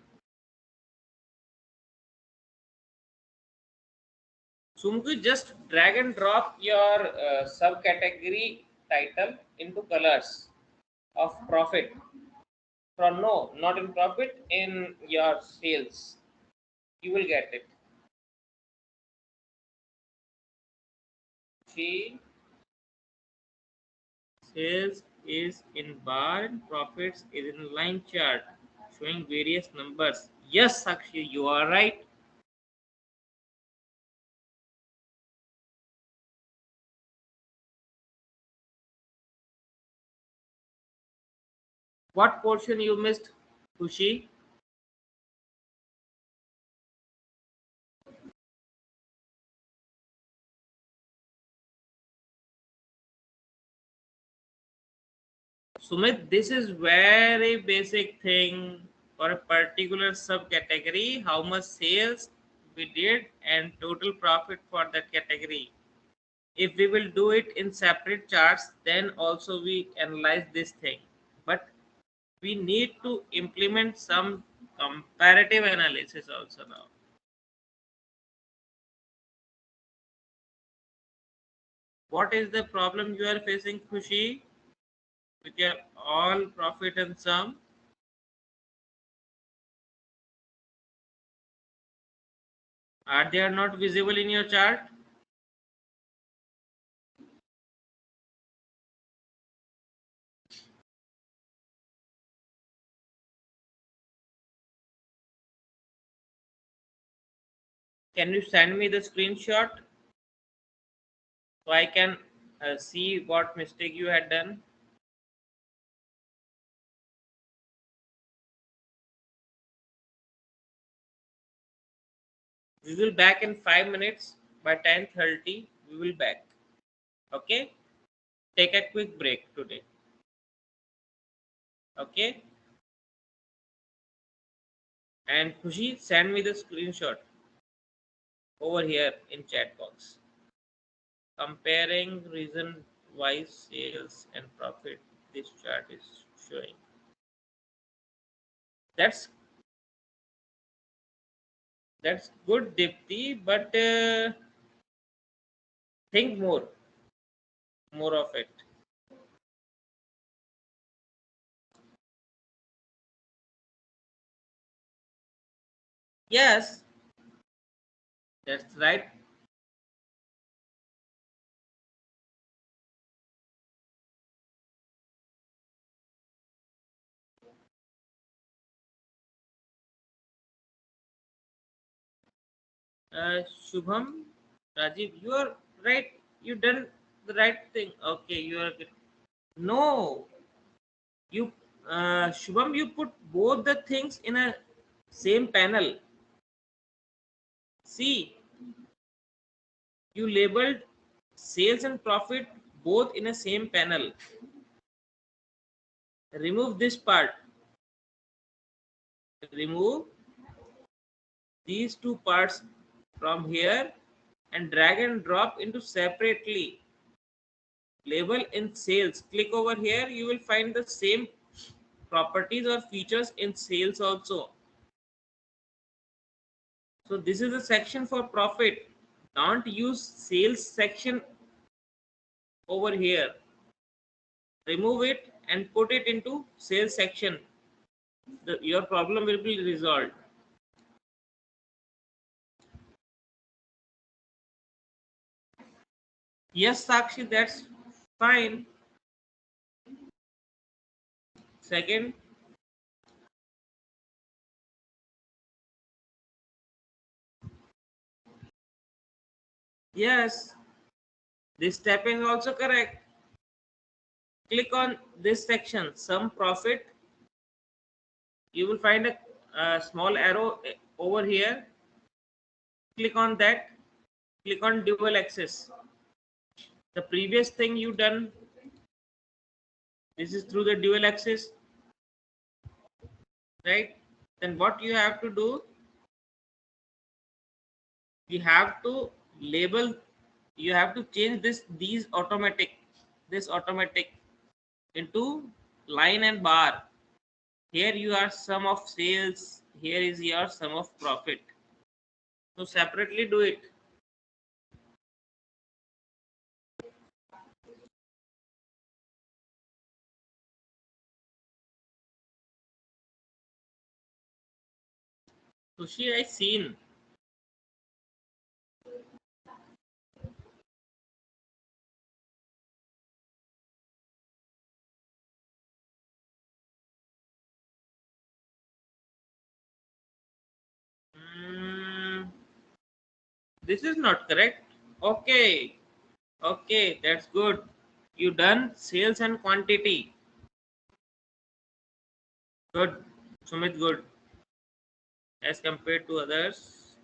Sumku, just drag and drop your subcategory title into colors of profit. From no, not in profit, in your sales. You will get it. See, sales is in bar and profits is in line chart showing various numbers. Yes, Sakshi, you are right. What portion you missed, Kushi? Sumit, this is very basic thing for a particular subcategory, how much sales we did and total profit for that category. If we will do it in separate charts, then also we analyze this thing. But we need to implement some comparative analysis also now. What is the problem you are facing, Khushi, with your all profit and sum? Are they are not visible in your chart? Can you send me the screenshot so I can see what mistake you had done? We will back in 5 minutes. By 10:30, we will back. Okay? Take a quick break today. Okay? And Khushi, send me the screenshot over here in chat box. Comparing reason why sales and profit this chart is showing. That's that's good, Dipti, but think more of it. Yes, that's right. Shubham, Rajiv, you are right. You done the right thing. Okay, you are good. No, you, Shubham, you put both the things in a same panel. See, you labeled sales and profit both in a same panel. Remove this part. Remove these two parts from here and drag and drop into separately. Label in sales. Click over here. You will find the same properties or features in sales also. So this is a section for profit. Don't use sales section over here. Remove it and put it into sales section. Your problem will be resolved. Yes, Sakshi, that's fine. Second, yes, this step is also correct. Click on this section, some profit. You will find a small arrow over here. Click on that. Click on dual axis. The previous thing you done, this is through the dual axis, right? Then what you have to do, you have to label, you have to change this automatic into line and bar. Here you are sum of sales, here is your sum of profit. So separately do it. Sushi I seen. Mm, this is not correct. Okay, okay, that's good. You done sales and quantity. Good, Sumit. Good as compared to others.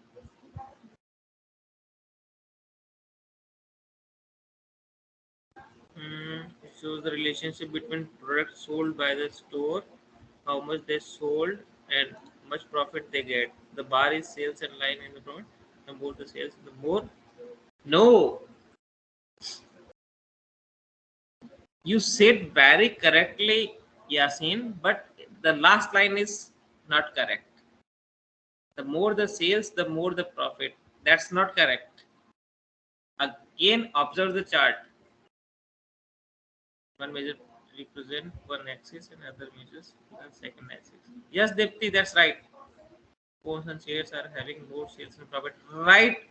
It shows the relationship between products sold by the store, how much they sold, and much profit they get. The bar is sales and line in the front. The more the sales, the more. No, you said very correctly, Yasin, but the last line is not correct. The more the sales, the more the profit. That's not correct. Again, observe the chart. One measure represent one axis and other measures the second axis. Yes, Dipti, that's right. Phones and shares are having more sales and profit. Right,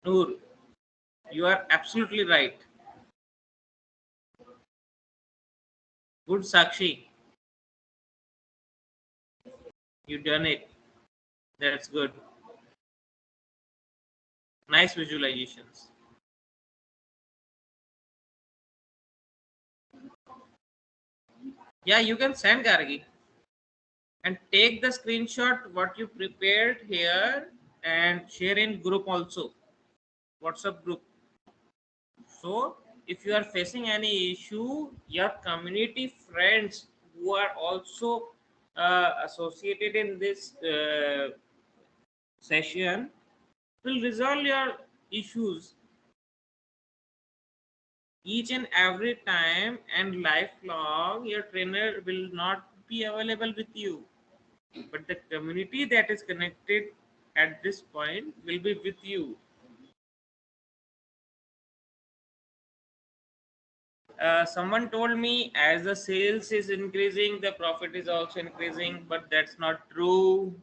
Noor. You are absolutely right. Good, Sakshi. You done it. That's good. Nice visualizations. Yeah, you can send Gargi and take the screenshot what you prepared here and share in group also. WhatsApp group. So if you are facing any issue, your community friends who are also associated in this session will resolve your issues each and every time, and lifelong your trainer will not be available with you, but the community that is connected at this point will be with you. Someone told me as the sales is increasing, the profit is also increasing, but that's not true.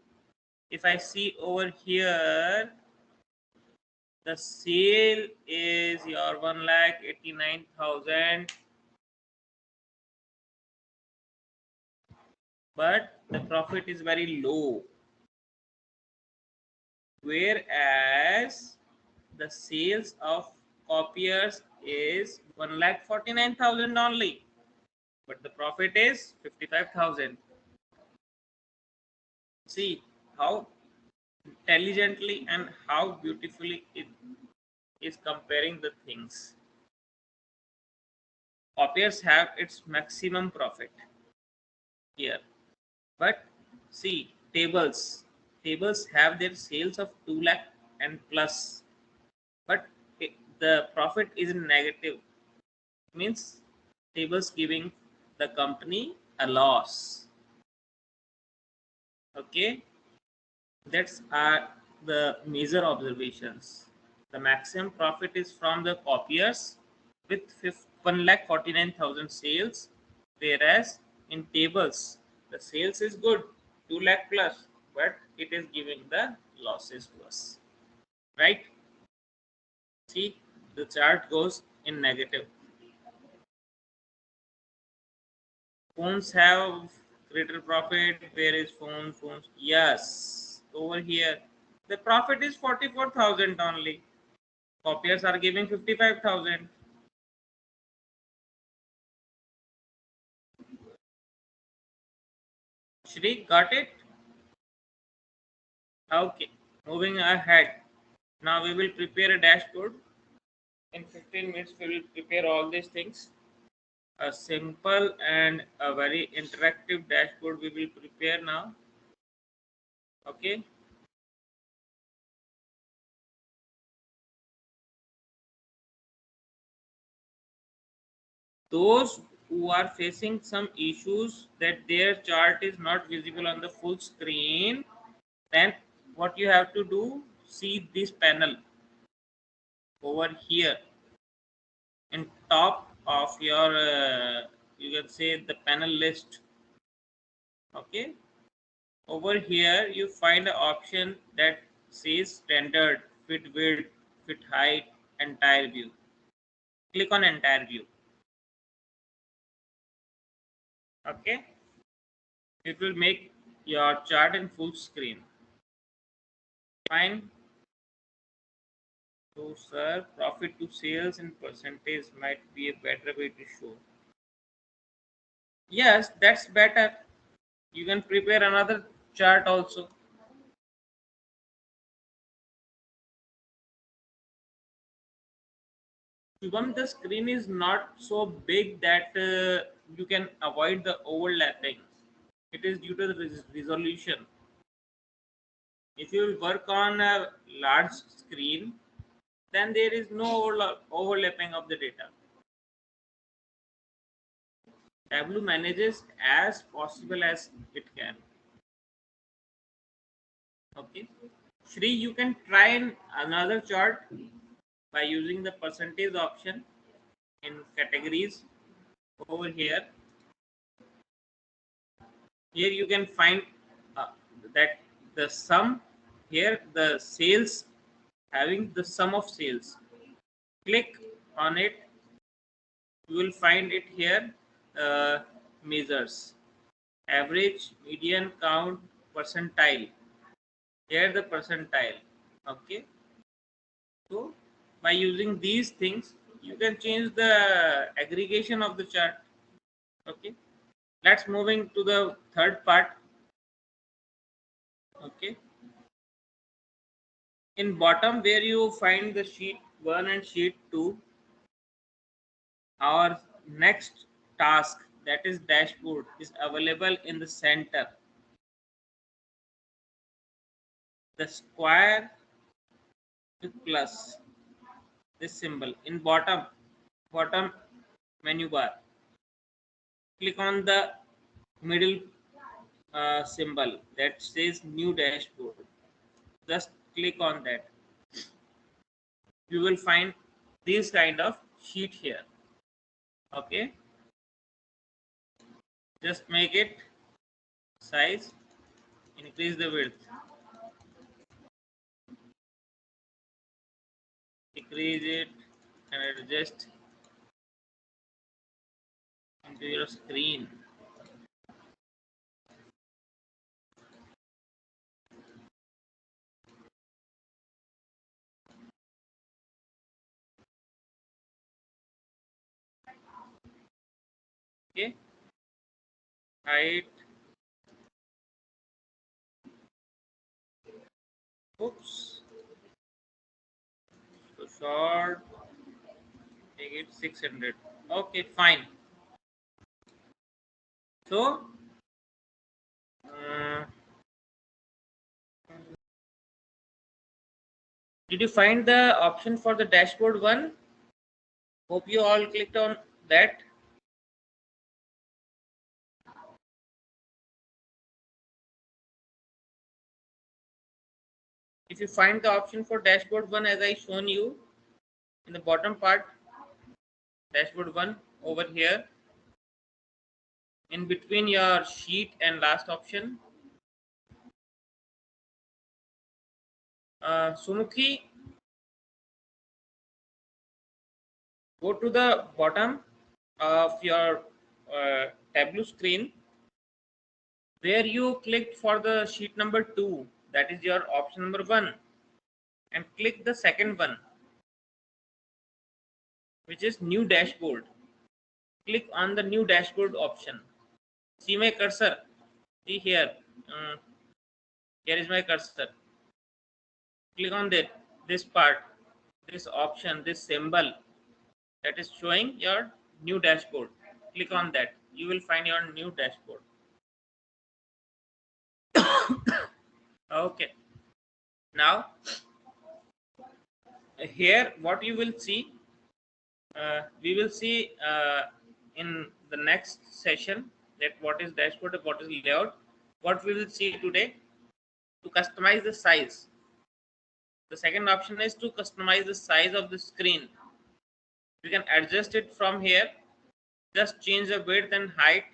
If I see over here, the sale is your 1,89,000, but the profit is very low. Whereas the sales of copiers is 1,49,000 only, but the profit is 55,000. See how intelligently and how beautifully it is comparing the things. Copiers have its maximum profit here, but see tables have their sales of 2 lakh and plus, but the profit is negative, means tables giving the company a loss. Okay, that's the major observations. The maximum profit is from the copiers with 1,49,000 sales, whereas in tables the sales is good, 2 lakh plus, but it is giving the losses to us. Right? See, the chart goes in negative. Phones have greater profit. Where is phones? Yes, over here. The profit is 44,000 only. Copiers are giving 55,000. Shri, got it? Okay. Moving ahead. Now we will prepare a dashboard. In 15 minutes, we will prepare all these things. A simple and a very interactive dashboard we will prepare now. Okay. Those who are facing some issues that their chart is not visible on the full screen, then what you have to do, see this panel over here in top of your you can say the panel list. Okay, Over here you find an option that says standard, fit width, fit height, entire view. Click on entire view. Okay, it will make your chart in full screen. Fine. So sir, profit to sales in percentage might be a better way to show. Yes, that's better. You can prepare another chart also. Shubham, the screen is not so big that you can avoid the overlapping. It is due to the resolution. If you will work on a large screen, then there is no overlapping of the data. Tableau manages as possible as it can. Okay. Shri, you can try another chart by using the percentage option in categories over here. Here you can find uh, that the sum, here the sales, having the sum of sales. Click on it, you will find it here. Measures average, median, count, percentile. Here the percentile. Okay, so by using these things you can change the aggregation of the chart. Okay, let's moving to the third part. Okay, in bottom where you find the sheet 1 and sheet 2, our next task, that is dashboard, is available in the center. The square with plus, this symbol in bottom menu bar. Click on the middle symbol that says new dashboard. Just click on that. You will find this kind of sheet here. Okay, just make it size, increase the width, decrease it, and adjust into your screen. Okay, height, oops, so short, make it 600. Okay, fine. So uh, did you find the option for the dashboard one? Hope you all clicked on that. If you find the option for dashboard one as I shown you in the bottom part, dashboard one over here, in between your sheet and last option. Sumukhi, go to the bottom of your Tableau screen where you clicked for the sheet number 2, that is your option number 1, and click the second one, which is new dashboard. Click on the new dashboard option. See my cursor? See here. Here is my cursor. Click on this part, this option, this symbol that is showing your new dashboard. Click on that. You will find your new dashboard. Okay. Now here what you will see, we will see in the next session that what is dashboard, what is layout. What we will see today, to customize the size. The second option is to customize the size of the screen. You can adjust it from here. Just change the width and height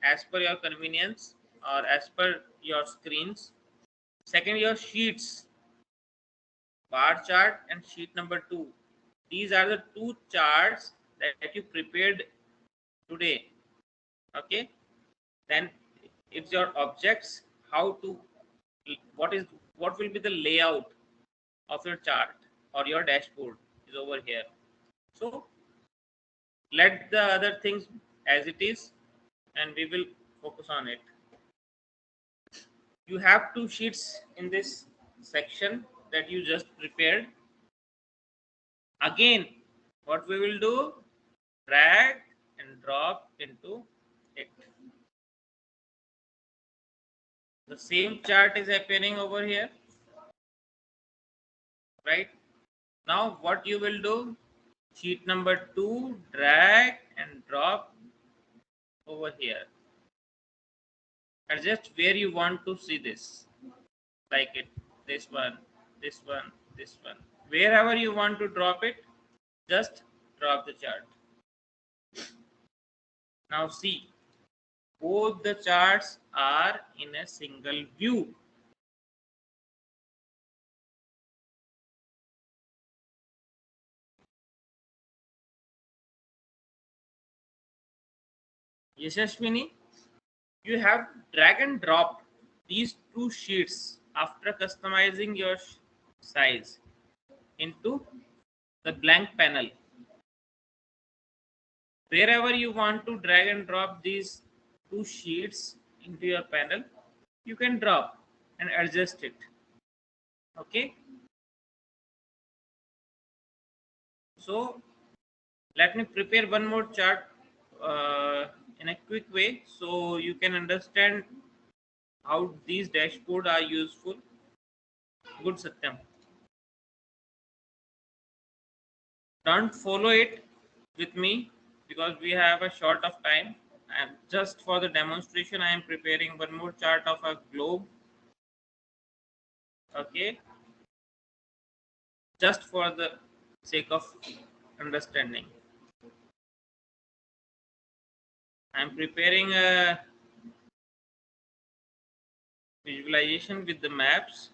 as per your convenience or as per your screens. Second, your sheets, bar chart and sheet number 2. These are the two charts that you prepared today. Okay, then it's your objects, how to, what is, what will be the layout of your chart or your dashboard is over here. So let the other things as it is and we will focus on it. You have two sheets in this section that you just prepared. Again, what we will do, drag and drop into it. The same chart is appearing over here, right? Now what you will do, sheet number 2, drag and drop over here. Adjust where you want to see this, like it, this one, this one, this one. Wherever you want to drop it, just drop the chart. Now see, both the charts are in a single view. Yashashwini, you have drag and drop these two sheets after customizing your size into the blank panel. Wherever you want to drag and drop these two sheets into your panel, you can drop and adjust it. Okay, so let me prepare one more chart in a quick way so you can understand how these dashboards are useful. Good, Satyam. Don't follow it with me because we have a short of time, and just for the demonstration I am preparing one more chart of a globe. Okay, just for the sake of understanding, I am preparing a visualization with the maps.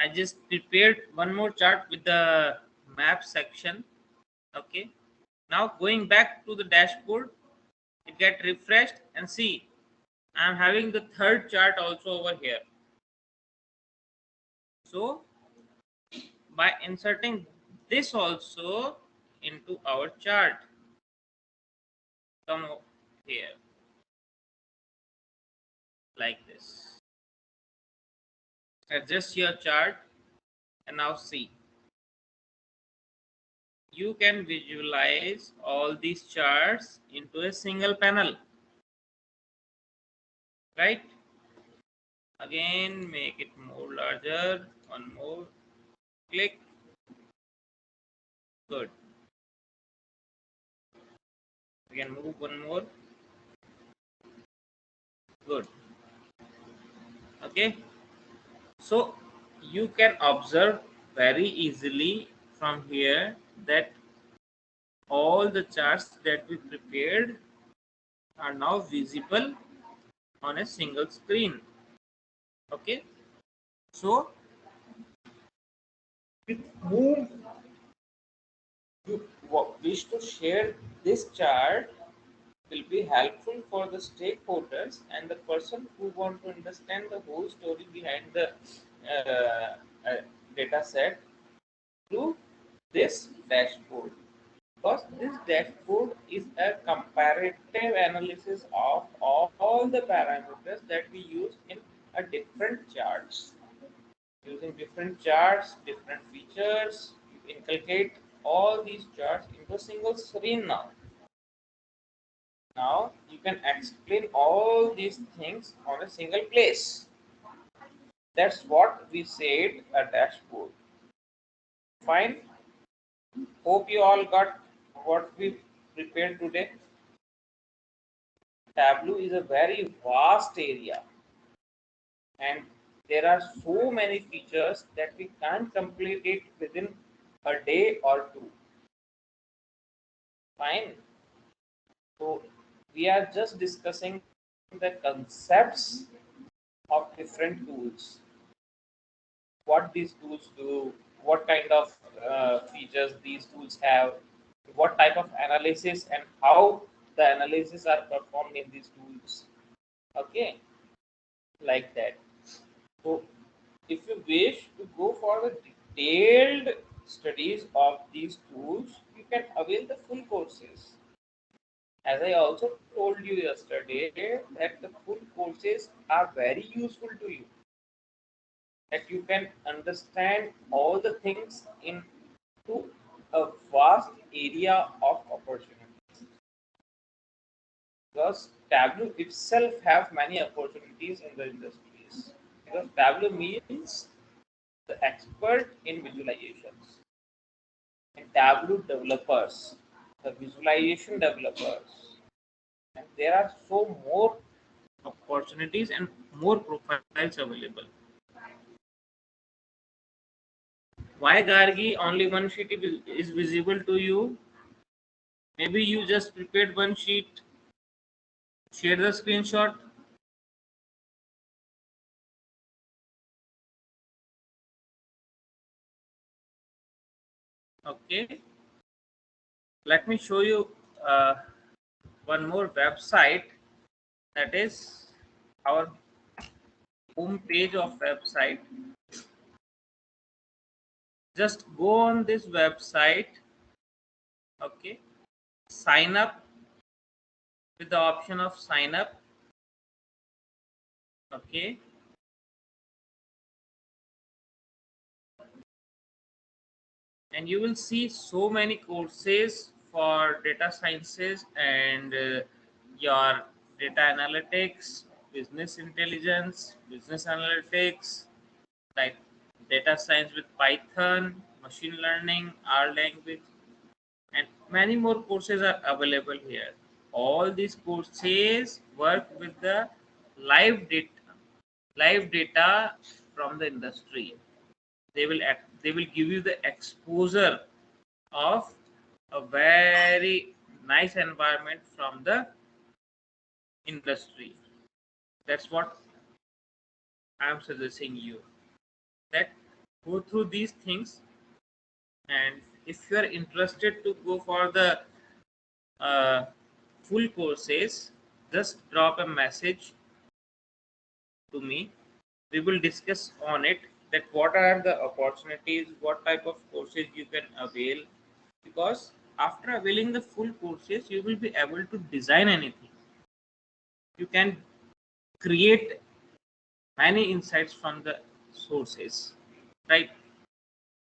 I just prepared one more chart with the map section. Okay, now going back to the dashboard, it get refreshed and see I am having the third chart also over here. So by inserting this also into our chart, come here like this, adjust your chart, and now see, you can visualize all these charts into a single panel, right? Again, make it more larger, one more click. Good. We can move one more. Good. Okay, so you can observe very easily from here that all the charts that we prepared are now visible on a single screen. Okay, so with whom you wish to share this chart will be helpful for the stakeholders and the person who want to understand the whole story behind the data set through this dashboard, because this dashboard is a comparative analysis of all the parameters that we use in a different charts. using different charts, different features. You inculcate all these charts into a single screen now. Now you can explain all these things on a single place. That's what we said a dashboard. Fine. Hope you all got what we prepared today. Tableau is a very vast area, and there are so many features that we can't complete it within a day or two. Fine. So we are just discussing the concepts of different tools, what these tools do, what kind of features these tools have, what type of analysis and how the analysis are performed in these tools. Okay, like that. So if you wish to go for the detailed studies of these tools, you can avail the full courses. As I also told you yesterday, that the full courses are very useful to you, that you can understand all the things into a vast area of opportunities. Because Tableau itself have many opportunities in the industries. Because Tableau means the expert in visualizations, and Tableau developers, the visualization developers, and there are so more opportunities and more profiles available. Why, Gargi, only one sheet is visible to you? Maybe you just prepared one sheet. Share the screenshot. Okay. Let me show you uh, one more website, that is our home page of website. Just go on this website. Okay. Sign up with the option of sign up. Okay. And you will see so many courses for data sciences and your data analytics, business intelligence, business analytics, like data science with Python, machine learning, R language, and many more courses are available here. All these courses work with the live data from the industry. They will give you the exposure of a very nice environment from the industry. That's what I'm suggesting you, that go through these things, and if you are interested to go for the uh, full courses, just drop a message to me. We will discuss on it, that what are the opportunities, what type of courses you can avail, because after availing the full courses you will be able to design anything. You can create many insights from the sources, right?